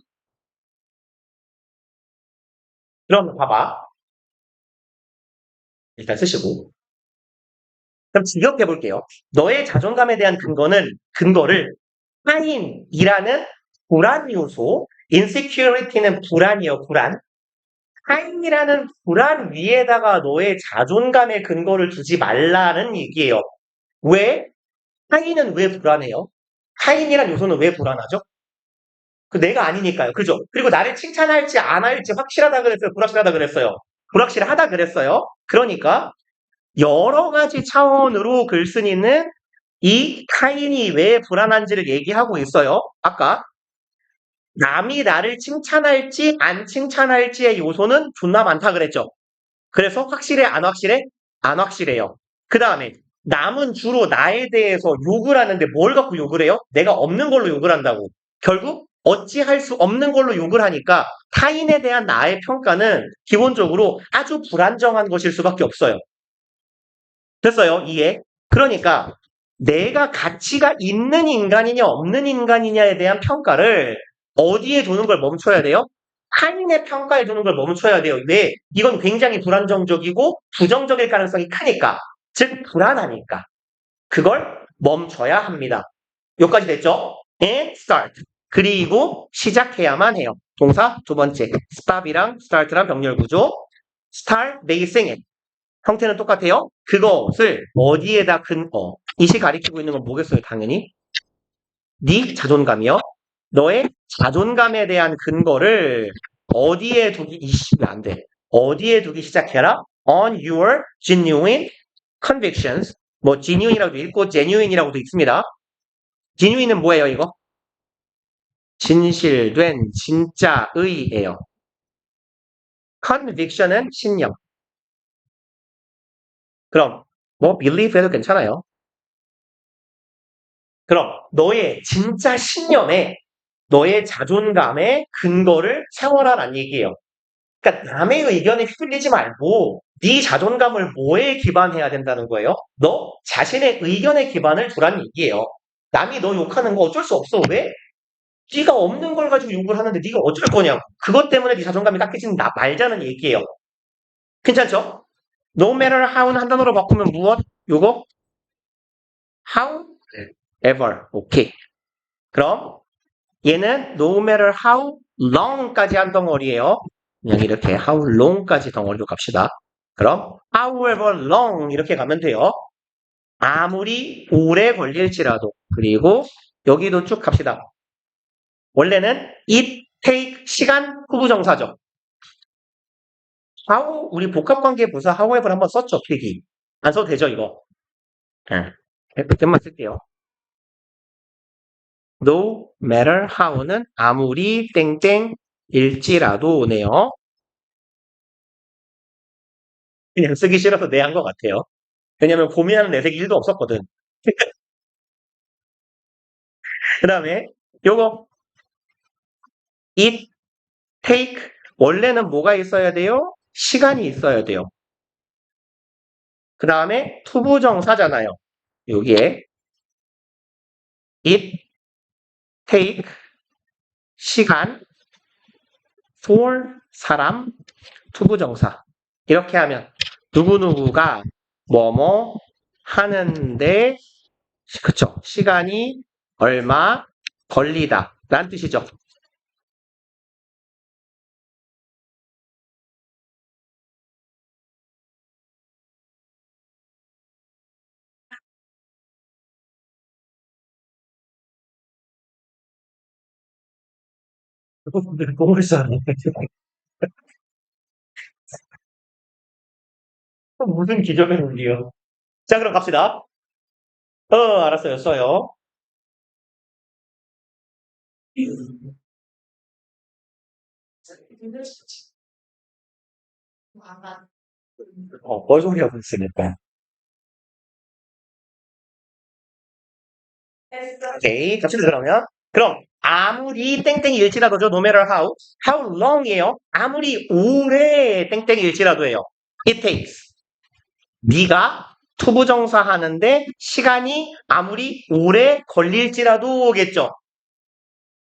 그럼 봐봐. 일단 쓰시고. 그럼 직역해 볼게요. 너의 자존감에 대한 근거를 타인이라는 불안 요소, insecurity는 불안이요, 불안. 타인이라는 불안 위에다가 너의 자존감의 근거를 두지 말라는 얘기예요. 왜? 타인은 왜 불안해요? 타인이란 요소는 왜 불안하죠? 그 내가 아니니까요. 그죠? 그리고 나를 칭찬할지 안 할지 확실하다 그랬어요? 불확실하다 그랬어요? 불확실하다 그랬어요? 그러니까 여러 가지 차원으로 글쓴이는 이 타인이 왜 불안한지를 얘기하고 있어요. 아까 남이 나를 칭찬할지 안 칭찬할지의 요소는 존나 많다 그랬죠. 그래서 확실해 안 확실해? 안 확실해요. 그 다음에 남은 주로 나에 대해서 욕을 하는데 뭘 갖고 욕을 해요? 내가 없는 걸로 욕을 한다고. 결국 어찌할 수 없는 걸로 욕을 하니까 타인에 대한 나의 평가는 기본적으로 아주 불안정한 것일 수밖에 없어요. 됐어요? 이해? 그러니까 내가 가치가 있는 인간이냐 없는 인간이냐에 대한 평가를 어디에 두는 걸 멈춰야 돼요? 타인의 평가에 두는 걸 멈춰야 돼요. 왜? 이건 굉장히 불안정적이고 부정적일 가능성이 크니까. 즉 불안하니까. 그걸 멈춰야 합니다. 여기까지 됐죠? And start. 그리고 시작해야만 해요. 동사 두 번째. stop이랑 start랑 병렬 구조. start basing it. 형태는 똑같아요. 그것을 어디에다 이시 가리키고 있는 건 뭐겠어요? 당연히 네 자존감이요. 너의 자존감에 대한 근거를 어디에 두기 이시면 안 돼. 어디에 두기 시작해라. On your genuine convictions. 뭐 genuine이라고도 읽고 genuine이라고도 읽습니다. genuine은 뭐예요, 이거? 진실된 진짜의예요. conviction은 신념. 그럼 뭐 believe 해도 괜찮아요. 그럼 너의 진짜 신념에 너의 자존감의 근거를 세워라란 얘기예요. 그러니까 남의 의견에 휘둘리지 말고 네 자존감을 뭐에 기반해야 된다는 거예요? 너 자신의 의견에 기반을 두라는 얘기예요. 남이 너 욕하는 거 어쩔 수 없어. 왜? 네가 없는 걸 가지고 욕을 하는데 네가 어쩔 거냐고. 그것 때문에 네 자존감이 깎이지는 말자는 얘기예요. 괜찮죠? No matter how는 한 단어로 바꾸면 무엇? 요거? How? ever. 오케이. 그럼 얘는 no matter how long까지 한 덩어리예요. 그냥 이렇게 how long까지 덩어리로 갑시다. 그럼 however long 이렇게 가면 돼요. 아무리 오래 걸릴지라도. 그리고 여기도 쭉 갑시다. 원래는 it take 시간 후부정사죠. how 우리 복합관계 부사 however 한번 썼죠. 필기. 안 써도 되죠 이거. 그때만 쓸게요. No matter how는 아무리 땡땡일지라도 오네요. 그냥 쓰기 싫어서 내 한 것 같아요. 왜냐면 고민하는 내색이 1도 없었거든. 그 다음에 요거 it, take 원래는 뭐가 있어야 돼요? 시간이 있어야 돼요. 그 다음에 투부정사잖아요. 여기에 it, take 시간 for 사람 투부정사 이렇게 하면 누구누구가 뭐뭐 하는데 그쵸 시간이 얼마 걸리다 라는 뜻이죠. 똥을 싸네. 무슨 기적의 논리요. 자 그럼 갑시다. 알았어요. 써요. 뭘 소리하고 있으니까. 오케이. 갑시다 그러면. 그럼 아무리 땡땡일지라도죠. No matter how. How long이에요. 아무리 오래 땡땡일지라도 해요. It takes. 네가 투부정사 하는데 시간이 아무리 오래 걸릴지라도겠죠.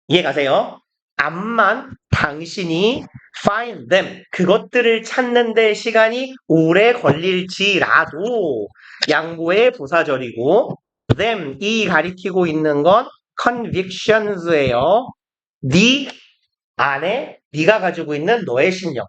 이해가세요? 암만 당신이 find them 그것들을 찾는데 시간이 오래 걸릴지라도 양보의 부사절이고 them 이 가리키고 있는 건 convictions예요. 네 안에 네가 가지고 있는 너의 신념,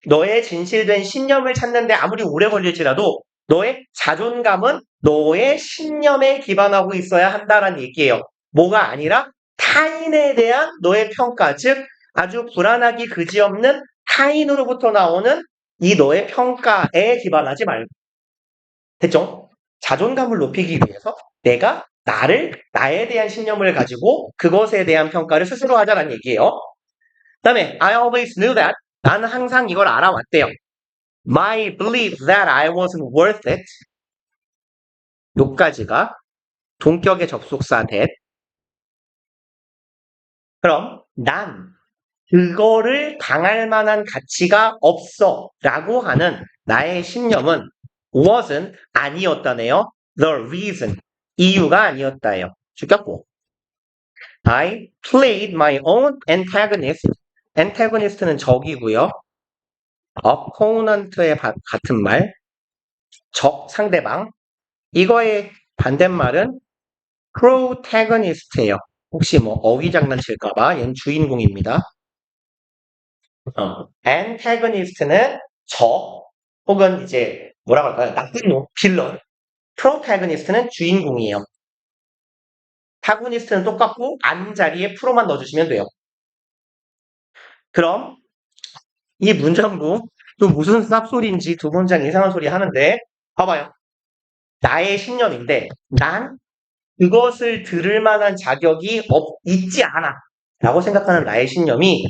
너의 진실된 신념을 찾는데 아무리 오래 걸릴지라도 너의 자존감은 너의 신념에 기반하고 있어야 한다는 얘기예요. 뭐가 아니라 타인에 대한 너의 평가, 즉 아주 불안하기 그지없는 타인으로부터 나오는 이 너의 평가에 기반하지 말고. 됐죠? 자존감을 높이기 위해서 내가 나에 대한 신념을 가지고 그것에 대한 평가를 스스로 하자는 얘기예요. 그 다음에 I always knew that 나는 항상 이걸 알아왔대요. My belief that I wasn't worth it 요까지가 동격의 접속사 that 그럼 난 그거를 당할 만한 가치가 없어 라고 하는 나의 신념은 wasn't 아니었다네요. The reason 이유가 아니었다예요. 죽였고 I played my own antagonist antagonist는 적이고요. opponent의 같은 말 적 상대방 이거의 반대말은 protagonist예요. 혹시 뭐 어휘 장난칠까봐 얘는 주인공입니다. antagonist는 적 혹은 이제 뭐라고 할까요? 나쁜 놈, 빌런. protagonist는 주인공이에요. 타고니스트는 똑같고 안 자리에 프로만 넣어주시면 돼요. 그럼 이 문장도 또 무슨 쌉소리인지 두 문장 이상한 소리 하는데 봐봐요. 나의 신념인데 난 그것을 들을 만한 자격이 있지 않아 라고 생각하는 나의 신념이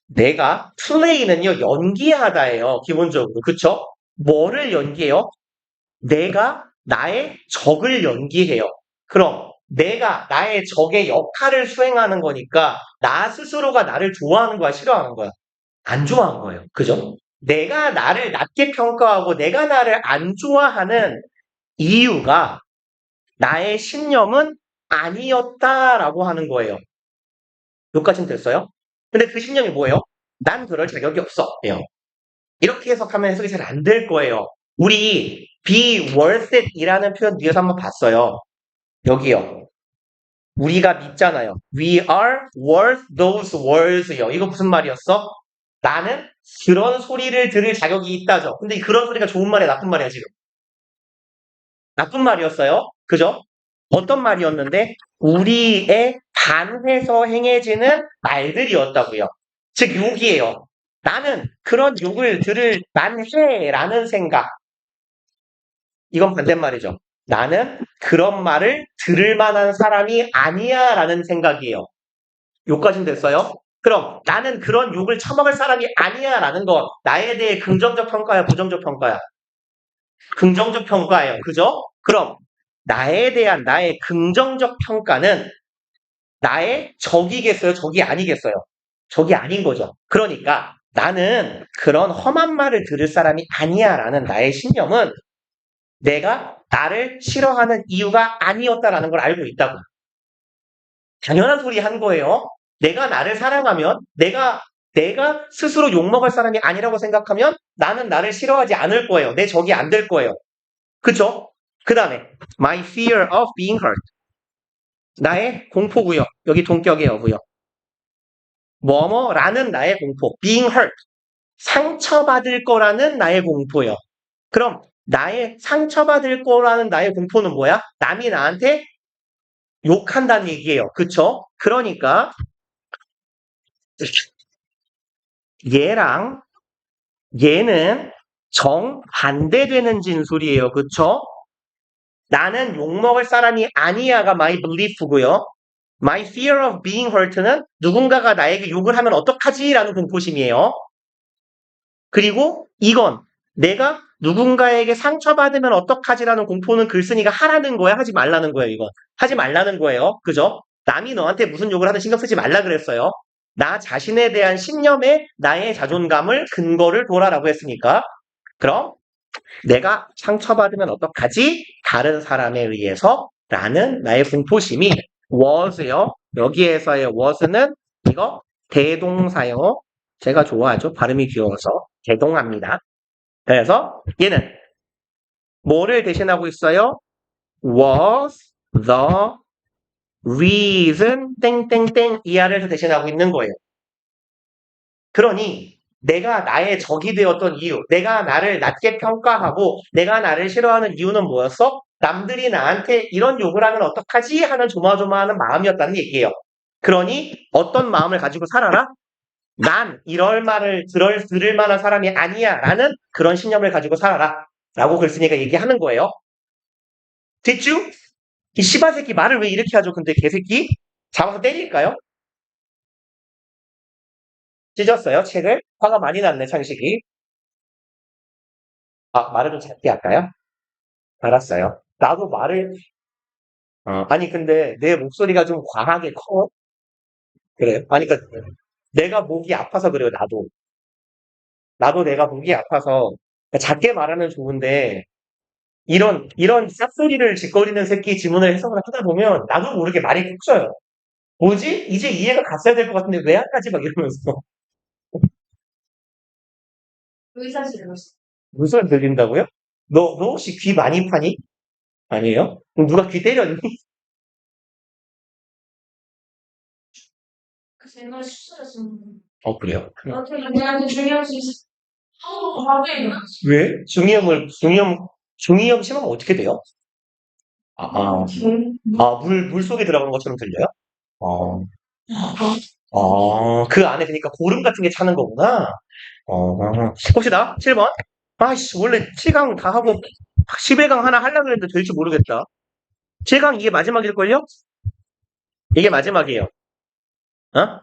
내가 플레이는요 연기하다예요. 기본적으로. 그쵸? 뭐를 연기해요? 내가 나의 적을 연기해요. 그럼 내가 나의 적의 역할을 수행하는 거니까 나 스스로가 나를 좋아하는 거야 싫어하는 거야? 안 좋아하는 거예요. 그죠? 내가 나를 낮게 평가하고 내가 나를 안 좋아하는 이유가 나의 신념은 아니었다라고 하는 거예요. 여기까지는 됐어요? 근데 그 신념이 뭐예요? 난 그럴 자격이 없어. 예요. 이렇게 해석하면 해석이 잘 안 될 거예요. 우리 be worth it 이라는 표현 뒤에서 한번 봤어요. 여기요. 우리가 믿잖아요. We are worth those words요. 이거 무슨 말이었어? 나는 그런 소리를 들을 자격이 있다죠. 근데 그런 소리가 좋은 말이야, 나쁜 말이야, 지금? 나쁜 말이었어요. 그죠? 어떤 말이었는데? 우리의 반해서 행해지는 말들이었다고요. 즉, 욕이에요. 나는 그런 욕을 들을 만해라는 생각. 이건 반대말이죠. 나는 그런 말을 들을 만한 사람이 아니야 라는 생각이에요. 욕까진 됐어요? 그럼 나는 그런 욕을 처먹을 사람이 아니야 라는 거 나에 대해 긍정적 평가야 부정적 평가야? 긍정적 평가예요. 그죠? 그럼 나에 대한 나의 긍정적 평가는 나의 적이겠어요? 적이 아니겠어요? 적이 아닌 거죠. 그러니까 나는 그런 험한 말을 들을 사람이 아니야 라는 나의 신념은 내가 나를 싫어하는 이유가 아니었다라는 걸 알고 있다고. 당연한 소리 한 거예요. 내가 나를 사랑하면 내가 스스로 욕먹을 사람이 아니라고 생각하면 나는 나를 싫어하지 않을 거예요. 내 적이 안 될 거예요. 그쵸? 그 다음에 my fear of being hurt. 나의 공포고요. 여기 동격의 여고요. 뭐뭐라는 나의 공포. being hurt. 상처받을 거라는 나의 공포요. 그럼 나의 상처받을 거라는 나의 공포는 뭐야? 남이 나한테 욕한다는 얘기예요. 그쵸? 그러니까 얘랑 얘는 정반대되는 진술이에요. 그쵸? 나는 욕먹을 사람이 아니야가 my belief고요. My fear of being hurt는 누군가가 나에게 욕을 하면 어떡하지? 라는 공포심이에요. 그리고 이건 내가 누군가에게 상처받으면 어떡하지라는 공포는 글쓴이가 하라는 거야? 하지 말라는 거예요, 이건. 하지 말라는 거예요. 그죠? 남이 너한테 무슨 욕을 하든 신경 쓰지 말라 그랬어요. 나 자신에 대한 신념에 나의 자존감을 근거를 둬라라고 했으니까. 그럼 내가 상처받으면 어떡하지? 다른 사람에 의해서 라는 나의 공포심이 was요. 여기에서의 was는 이거 대동사요. 제가 좋아하죠. 발음이 귀여워서 대동합니다. 그래서 얘는 뭐를 대신하고 있어요? was the reason 땡땡땡 이하를 대신하고 있는 거예요. 그러니 내가 나의 적이 되었던 이유, 내가 나를 낮게 평가하고 내가 나를 싫어하는 이유는 뭐였어? 남들이 나한테 이런 욕을 하면 어떡하지? 하는 조마조마하는 마음이었다는 얘기예요. 그러니 어떤 마음을 가지고 살아라? 난 이럴 말을 들을 만한 사람이 아니야 라는 그런 신념을 가지고 살아라 라고 글쓴이가 얘기하는 거예요. 됐죠? 이 씨발새끼 말을 왜 이렇게 하죠? 근데 개새끼? 잡아서 때릴까요? 찢었어요, 책을? 화가 많이 났네, 창식이. 아, 말을 좀 작게 할까요? 알았어요. 나도 말을, 아니, 근데 내 목소리가 좀 과하게 커. 그래요. 아니, 그러니까 내가 목이 아파서 그래요, 나도. 나도 내가 목이 아파서 작게 말하면 좋은데, 이런 쌉소리를 짓거리는 새끼 지문을 해석을 하다 보면 나도 모르게 말이 푹 써요. 뭐지? 이제 이해가 갔어야 될 것 같은데 왜 안 가지? 막 이러면서. 의사실로서. 무슨 소리 들린다고요? 너 혹시 귀 많이 파니? 아니에요? 그럼 누가 귀 때렸니? 그래서 옛날에 수술했었는데. 그래요? 나한테 누구한테 중요할 수 있어. 밥이 왜? 중이염 심하면 어떻게 돼요? 물 속에 들어간 것처럼 들려요? 어, 그 안에 그러니까 고름 같은 게 차는 거구나. 봅시다. 7번. 아이씨, 원래 7강 다 하고 11강 하나 하려고 했는데 될지 모르겠다. 7강 이게 마지막일걸요? 이게 마지막이에요. 어?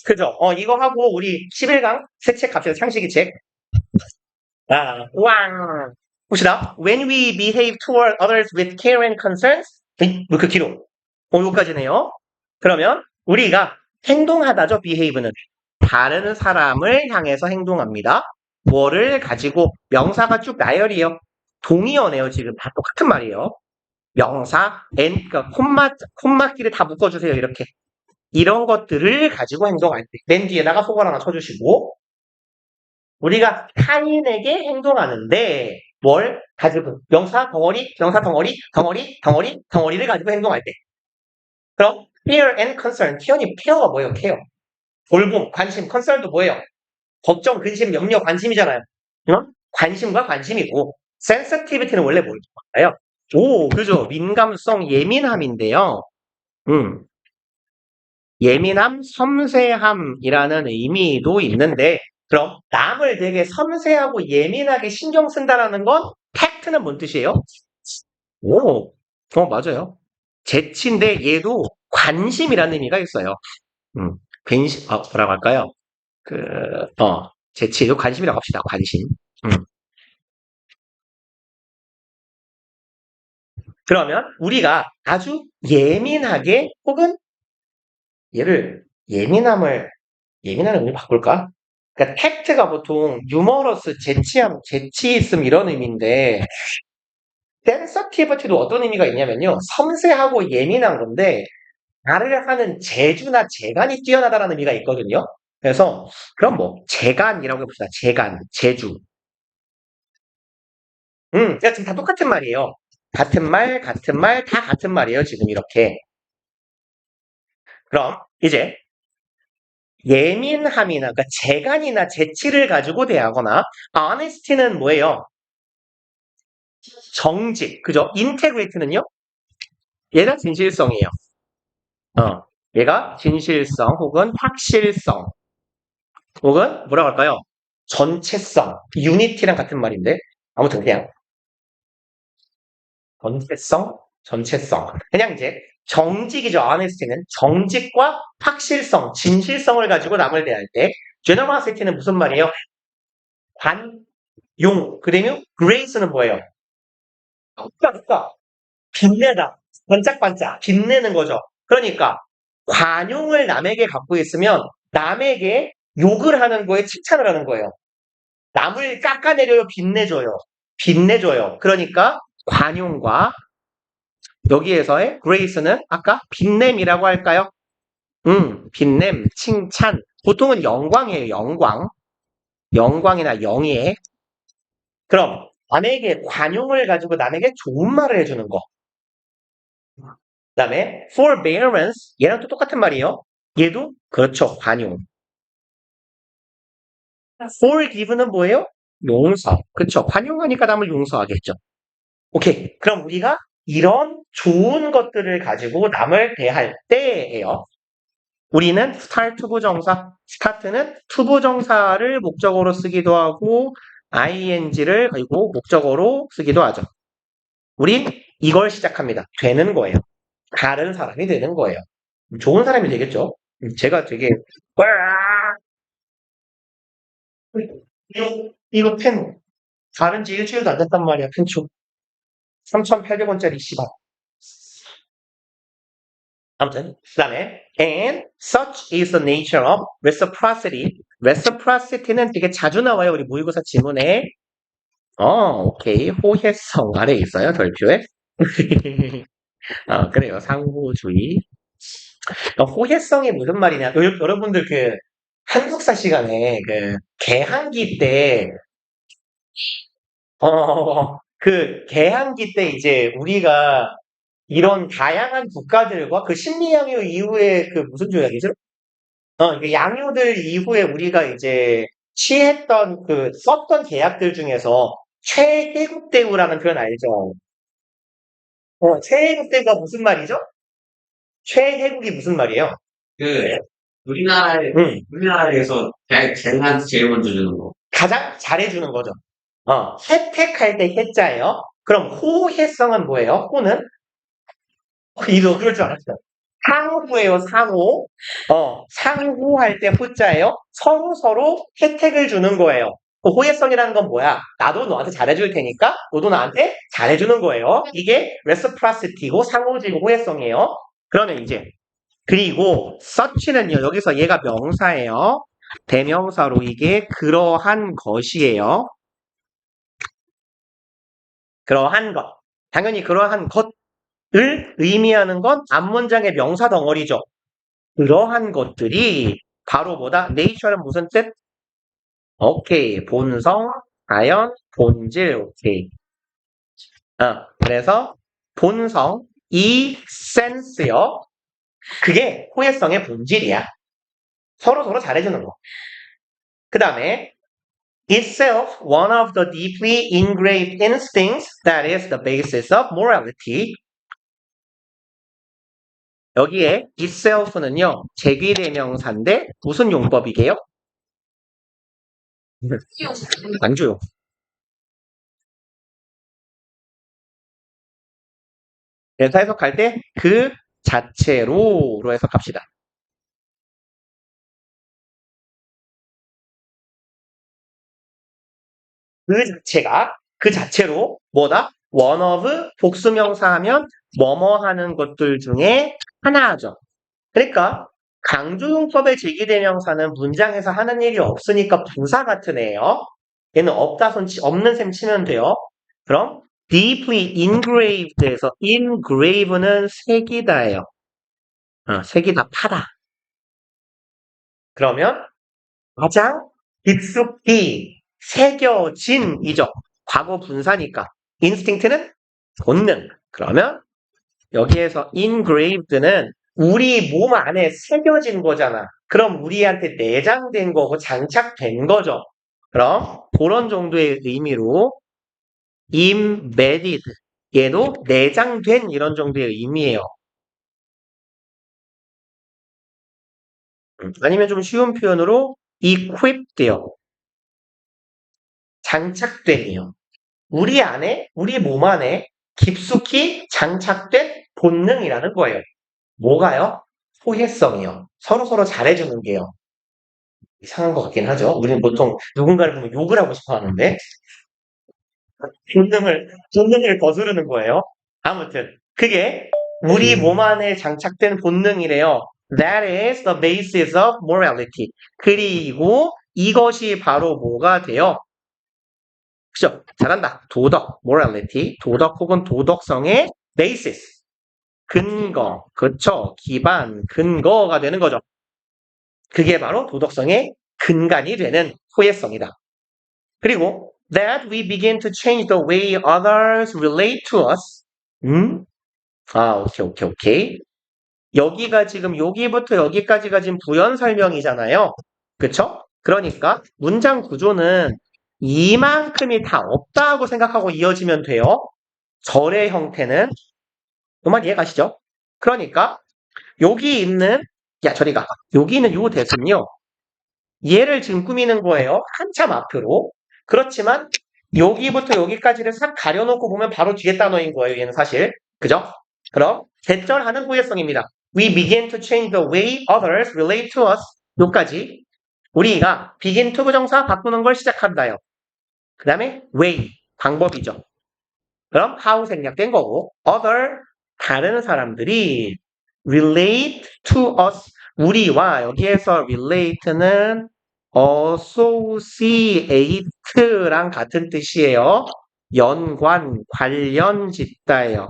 그죠? 이거 하고 우리 11강 새 책 갑시다. 창식이 책. 우왕. 봅시다. When we behave toward others with care and concerns. 왜 이렇게 길어? 여기까지네요. 그러면 우리가 행동하다죠. behave는. 다른 사람을 향해서 행동합니다. 뭐를 가지고 명사가 쭉 나열이에요. 동의어네요. 지금 다 똑같은 말이에요. 명사, 그러니까 콤마끼리 다 묶어주세요. 이렇게. 이런 것들을 가지고 행동할 때. 맨 뒤에다가 속어 하나 쳐주시고. 우리가 타인에게 행동하는데 뭘 가지고 명사 덩어리, 덩어리를 가지고 행동할 때. 그럼 care and concern. 케어가 뭐예요? 케어. 돌봄, 관심, concern도 뭐예요? 걱정, 근심, 염려, 관심이잖아요. 관심과 관심이고 sensitivity는 원래 뭘까요? 그죠. 민감성, 예민함인데요. 예민함, 섬세함이라는 의미도 있는데 그럼 남을 되게 섬세하고 예민하게 신경 쓴다라는 건 팩트는 뭔 뜻이에요? 맞아요. 재치인데 얘도 관심이라는 의미가 있어요. 뭐라고 할까요? 재치에도 관심이라고 합시다. 관심. 그러면 우리가 아주 예민하게 혹은 얘를 예민한 의미 바꿀까? 그러니까 팩트가 보통 유머러스, 재치 있음 이런 의미인데 센서티비티도 어떤 의미가 있냐면요. 섬세하고 예민한 건데 말을 하는 재주나 재간이 뛰어나다라는 의미가 있거든요. 그래서 그럼 재간이라고 해봅시다. 재간, 재주. 그러니까 지금 다 똑같은 말이에요. 같은 말, 다 같은 말이에요. 지금 이렇게. 그럼 이제 예민함이나 그러니까 재간이나 재치를 가지고 대하거나 honesty는 뭐예요? 정직, 그죠? integrity는요? 얘가 진실성이에요. 얘가 진실성 혹은 확실성 혹은 뭐라고 할까요? 전체성, 유니티랑 같은 말인데 아무튼 그냥 전체성. 그냥 이제 정직이죠. honesty는 정직과 확실성, 진실성을 가지고 남을 대할 때 generosity는 무슨 말이에요? 관용. 그다음에 grace는 뭐예요? 그러니까 빛내다. 반짝반짝 빛내는 거죠. 그러니까 관용을 남에게 갖고 있으면 남에게 욕을 하는 거에 칭찬을 하는 거예요. 남을 깎아내려요, 빛내줘요. 빛내줘요. 그러니까 관용과 여기에서의 grace는 아까 빛냄이라고 할까요? 빛냄, 칭찬. 보통은 영광이에요, 영광. 영광이나 영예. 그럼 남에게 관용을 가지고 남에게 좋은 말을 해주는 거. 그다음에 forbearance 얘랑 또 똑같은 말이에요. 얘도 그렇죠, 관용. forgive는 뭐예요? 용서. 그렇죠. 관용하니까 남을 용서하겠죠. 오케이. 그럼 우리가 이런 좋은 것들을 가지고 남을 대할 때예요. 우리는 start 부정사, start는 to 부정사를 목적어로 쓰기도 하고 ing를 그리고 목적어로 쓰기도 하죠. 우린 이걸 시작합니다. 되는 거예요. 다른 사람이 되는 거예요. 좋은 사람이 되겠죠. 제가 되게 이거 펜 다른 지 일주일도 안 됐단 말이야. 펜초 3,800원짜리 씨발. 아무튼 그다음에 and such is the nature of reciprocity. reciprocity는 되게 자주 나와요. 우리 모의고사 지문에. 오케이. 호혜성 아래에 있어요. 별표에. 그래요. 상호주의. 호혜성이 무슨 말이냐? 여러분들 그 한국사 시간에 그 개항기 때 그 개항기 때 이제 우리가 이런 다양한 국가들과 그 심리양요 이후에 그 무슨 조약이죠? 그 양요들 이후에 우리가 이제 취했던 그 썼던 계약들 중에서 최혜국대우라는 표현 알죠? 최혜국대우가 무슨 말이죠? 최혜국이 무슨 말이에요? 그, 응. 우리나라에서 걔한테 제일 먼저 주는 거. 가장 잘해주는 거죠. 혜택할 때 혜자예요. 그럼 호혜성은 뭐예요? 호는? 이거 그럴 줄 알았어요. 상호예요, 상호. 상호할 때 호자예요. 서로 혜택을 주는 거예요. 그 호혜성이라는 건 뭐야? 나도 너한테 잘해줄 테니까 너도 나한테 잘해주는 거예요. 이게 reciprocity고 상호지고 호혜성이에요. 그러면 이제 그리고 such는요. 여기서 얘가 명사예요. 대명사로 이게 그러한 것이에요. 그러한 것. 당연히 그러한 것을 의미하는 건 앞문장의 명사 덩어리죠. 그러한 것들이 바로 뭐다? nature는 무슨 뜻? 오케이. 본성, 자연, 본질. 오케이. 그래서 본성, 이 센스요. 그게 호혜성의 본질이야. 서로 잘해주는 거. 그 다음에 itself one of the deeply engraved instincts that is the basis of morality. 여기에 itself는요. 제귀대명사인데 무슨 용법이게요? 안줘요. 그래서 해석할 때 그 자체로로 해석합시다. 그 자체로 뭐다? one of 복수명사 하면 뭐뭐 하는 것들 중에 하나죠. 그러니까 강조용법의 제기대명사는 문장에서 하는 일이 없으니까 부사 같은 애예요. 얘는 없는 셈 치면 돼요. 그럼 deeply engraved에서 engrave는 새기다예요. 새기다, 파다. 그러면 가장 깊숙이 새겨진이죠. 과거 분사니까. instinct는 본능. 그러면 여기에서 engraved는 우리 몸 안에 새겨진 거잖아. 그럼 우리한테 내장된 거고 장착된 거죠. 그럼 그런 정도의 의미로 embedded 얘도 내장된 이런 정도의 의미예요. 아니면 좀 쉬운 표현으로 equipped요. 장착된이요. 우리 몸 안에 깊숙이 장착된 본능이라는 거예요. 뭐가요? 호혜성이요. 서로 잘해주는 게요. 이상한 것 같긴 하죠. 우리는 보통 누군가를 보면 욕을 하고 싶어 하는데 본능을 거스르는 거예요. 아무튼 그게 우리 몸 안에 장착된 본능이래요. That is the basis of morality. 그리고 이것이 바로 뭐가 돼요? 그죠? 잘한다. 도덕, morality, 도덕 혹은 도덕성의 basis, 근거, 그쵸? 기반, 근거가 되는 거죠. 그게 바로 도덕성의 근간이 되는 호혜성이다. 그리고 that we begin to change the way others relate to us. 오케이. 여기가 지금 여기부터 여기까지가 지금 부연 설명이잖아요. 그쵸? 그러니까 문장 구조는 이만큼이 다 없다고 생각하고 이어지면 돼요. 절의 형태는 그 말 이해가시죠? 그러니까 여기 있는 저리 가. 여기 있는 요 대는요. 얘를 지금 꾸미는 거예요. 한참 앞으로. 그렇지만 여기부터 여기까지를 싹 가려놓고 보면 바로 뒤에 단어인 거예요. 얘는 사실. 그죠? 그럼 대절하는 호혜성입니다. We begin to change the way others relate to us. 요까지 우리가 begin to 부정사 바꾸는 걸 시작한다요. 그 다음에 way, 방법이죠. 그럼 how 생략된 거고 other, 다른 사람들이 relate to us, 우리와 여기에서 relate는 associate랑 같은 뜻이에요. 연관, 관련 짓다예요.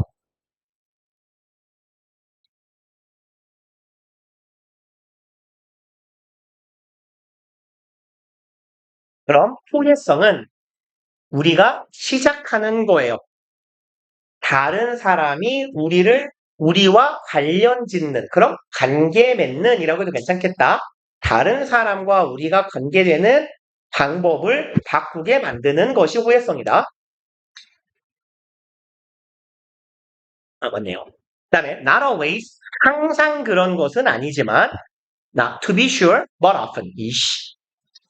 그럼 호혜성은 우리가 시작하는 거예요. 다른 사람이 우리와 관련 짓는, 그럼 관계 맺는 이라고 해도 괜찮겠다. 다른 사람과 우리가 관계되는 방법을 바꾸게 만드는 것이 호혜성이다. 맞네요. 그 다음에 not always, 항상 그런 것은 아니지만 to be sure, but often.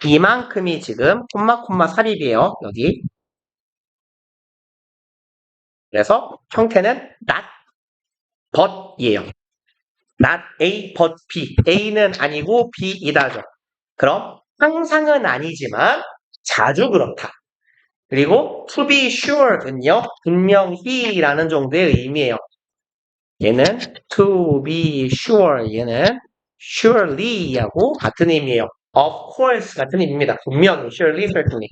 이만큼이 지금 콤마 삽입이에요. 여기. 그래서 형태는 not, but이에요. not A, but B. A는 아니고 B이다죠. 그럼 항상은 아니지만 자주 그렇다. 그리고 to be sure는요. 분명히라는 정도의 의미예요. 얘는 to be sure, 얘는 surely하고 같은 의미예요. of course 같은 의미입니다. 분명히, surely, certainly.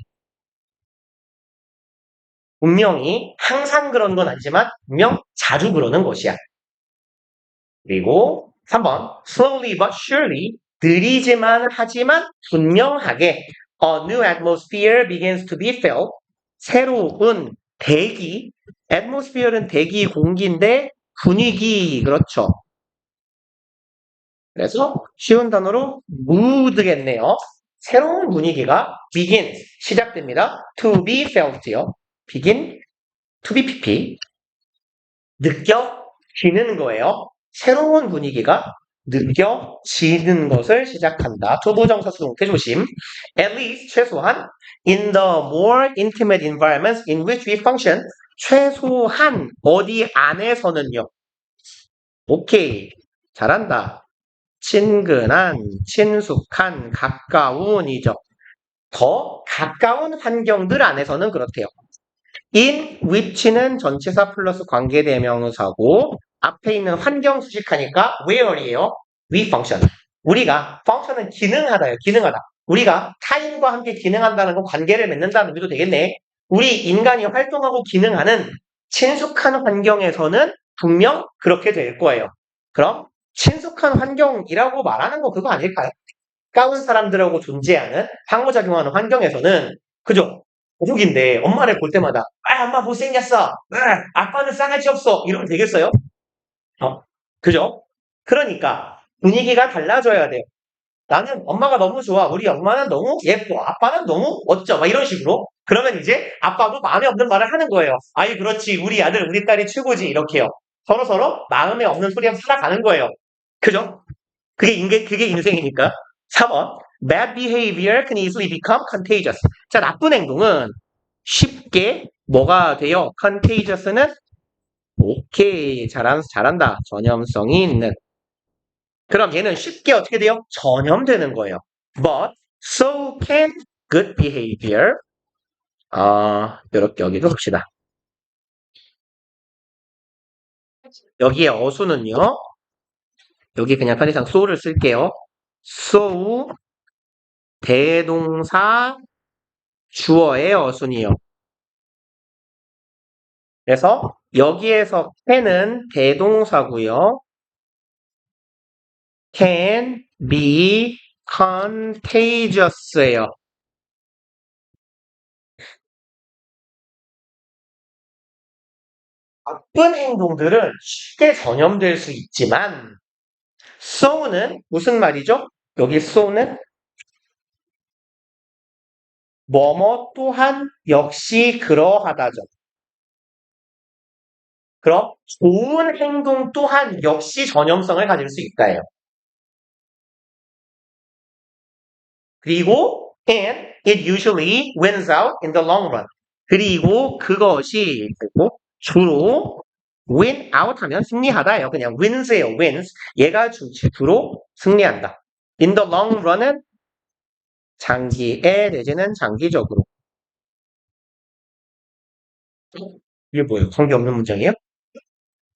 분명히 항상 그런 건 아니지만 분명 자주 그러는 것이야. 그리고 3번 slowly but surely, 느리지만 하지만 분명하게 a new atmosphere begins to be felt. 새로운 대기, atmosphere는 대기 공기인데 분위기, 그렇죠. 그래서 쉬운 단어로 mood겠네요. 새로운 분위기가 begin, 시작됩니다. to be felt요. begin, to be pp. 느껴지는 거예요. 새로운 분위기가 느껴지는 것을 시작한다. 투부정사 수동태 조심. At least, 최소한 in the more intimate environments in which we function. 최소한 어디 안에서는요. 오케이. 잘한다. 친근한, 친숙한, 가까운이죠. 더 가까운 환경들 안에서는 그렇대요. in which는 전치사 플러스 관계대명사고 앞에 있는 환경 수식하니까 where이에요. we function. 우리가 function은 기능하다예요. 기능하다. 우리가 타인과 함께 기능한다는 건 관계를 맺는다는 의미도 되겠네. 우리 인간이 활동하고 기능하는 친숙한 환경에서는 분명 그렇게 될 거예요. 그럼 친숙한 환경이라고 말하는 거 그거 아닐까요? 가까운 사람들하고 존재하는 상호작용하는 환경에서는 그죠? 가족인데 엄마를 볼 때마다 엄마 못생겼어. 아빠는 싸가지 없어. 이러면 되겠어요? 그죠? 그러니까 분위기가 달라져야 돼요. 나는 엄마가 너무 좋아. 우리 엄마는 너무 예뻐. 아빠는 너무 멋져. 막 이런 식으로. 그러면 이제 아빠도 마음에 없는 말을 하는 거예요. 아이 그렇지. 우리 아들 우리 딸이 최고지. 이렇게요. 서로 마음에 없는 소리하고 살아가는 거예요. 그죠? 그게 인생이니까. 3번. Bad behavior can easily become contagious. 자, 나쁜 행동은 쉽게 뭐가 돼요? contagious는 오케이. 잘한다. 전염성이 있는. 그럼 얘는 쉽게 어떻게 돼요? 전염되는 거예요. But so can good behavior. 이렇게 여기도 봅시다. 여기에 어수는요. 여기 그냥 편의상 so를 쓸게요. so 대동사 주어의 어순이요. 그래서 여기에서 can은 대동사고요. can be contagious예요. 나쁜 행동들은 쉽게 전염될 수 있지만 so는 무슨 말이죠? 여기 so는 뭐뭐 또한 역시 그러하다죠. 그럼 좋은 행동 또한 역시 전염성을 가질 수 있다예요. 그리고 and it usually wins out in the long run. 그리고 그것이 주로 win out 하면 승리하다예요. 그냥 wins예요. wins. 얘가 주로 승리한다. in the long run은 장기에 내지는 장기적으로. 이게 뭐예요? 관계 없는 문장이에요?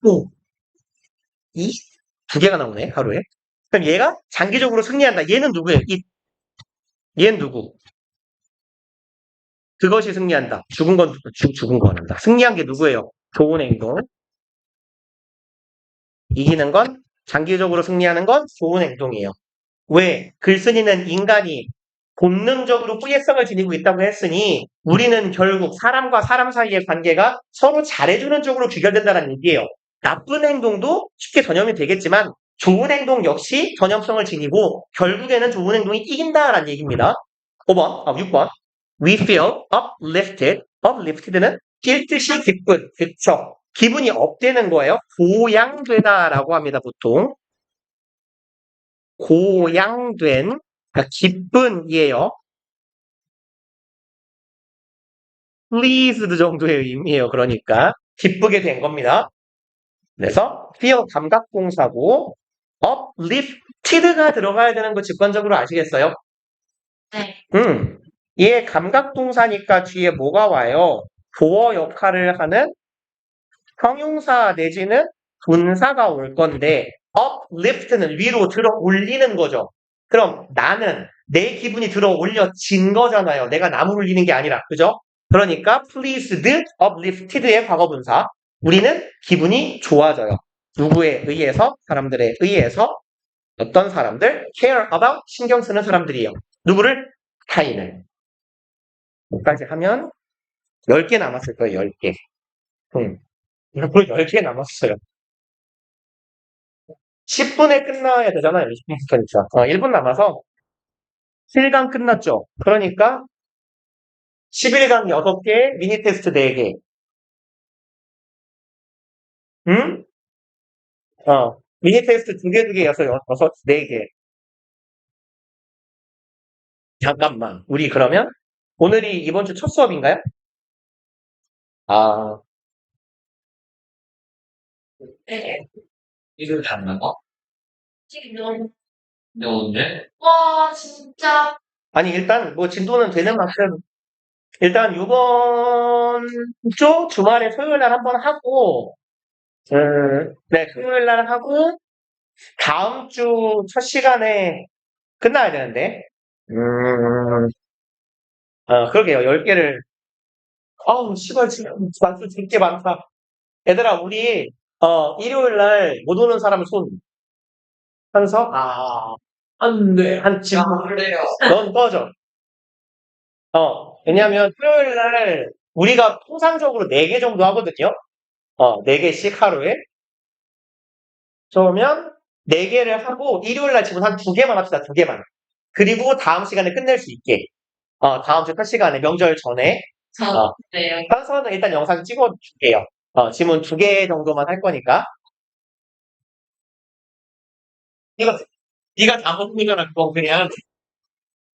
오. 이? 두 개가 나오네, 하루에. 그럼 얘가 장기적으로 승리한다. 얘는 누구예요? 얘는 누구? 그것이 승리한다. 죽은 건 죽은 거 한다. 승리한 게 누구예요? 좋은 행동. 이기는 건 장기적으로 승리하는 건 좋은 행동이에요. 왜? 글쓴이는 인간이 본능적으로 후회성을 지니고 있다고 했으니 우리는 결국 사람과 사람 사이의 관계가 서로 잘해주는 쪽으로 귀결된다는 얘기예요. 나쁜 행동도 쉽게 전염이 되겠지만 좋은 행동 역시 전염성을 지니고 결국에는 좋은 행동이 이긴다라는 얘기입니다. 6번. We feel uplifted. uplifted는 뛸 듯이 기쁜. 그쵸. 기분이 업되는 거예요. 고양되다라고 합니다, 보통. 고양된, 그러니까 기쁜이에요. pleased 정도의 의미예요. 그러니까 기쁘게 된 겁니다. 그래서 feel 감각동사고 uplifted가 들어가야 되는 거 직관적으로 아시겠어요? 네. 얘 감각동사니까 뒤에 뭐가 와요? 보어 역할을 하는 형용사 내지는 분사가 올 건데 uplift는 위로 들어 올리는 거죠. 그럼 나는 내 기분이 들어 올려진 거잖아요. 내가 남을 올리는 게 아니라. 그죠? 그러니까 pleased, uplifted의 과거분사. 우리는 기분이 좋아져요. 누구에 의해서? 사람들에 의해서. 어떤 사람들? care about, 신경 쓰는 사람들이에요. 누구를? 타인을. 여기까지 하면 10개 남았을 거예요. 10개. 벌써 10개 남았어요. 10분에 끝나야 되잖아요. 20분이니까. 1분 남아서 7강 끝났죠. 그러니까 11강 6개, 미니 테스트 4개. 응? 미니 테스트 2개, 4개. 잠깐만. 우리 그러면 오늘이 이번 주 첫 수업인가요? 아, 네. 이걸 잡는 거? 지금 너무. 근데 오늘? 와, 진짜. 아니 일단 뭐 진도는 되는 만큼 일단 이번 주 주말에 토요일 날 한번 하고 네, 토요일 날 하고 다음 주 첫 시간에 끝나야 되는데 그러게요. 10개를 시발 지금 단수 되게 많다. 얘들아 우리 일요일 날 못 오는 사람 손 한서 안 돼. 한 지금 그래요. 넌 꺼져. 왜냐면 토요일 날 우리가 통상적으로 4개 정도 하거든요. 4개씩 하루에. 그러면 4개를 하고 일요일 날 지금 한 2개만 합시다. 2개만. 그리고 다음 시간에 끝낼 수 있게. 다음 주 첫 시간에 명절 전에 네. 현서는 일단 영상 찍어줄게요. 지문 2개 정도만 할 거니까. 네가 다 먹는 거라 그거 그냥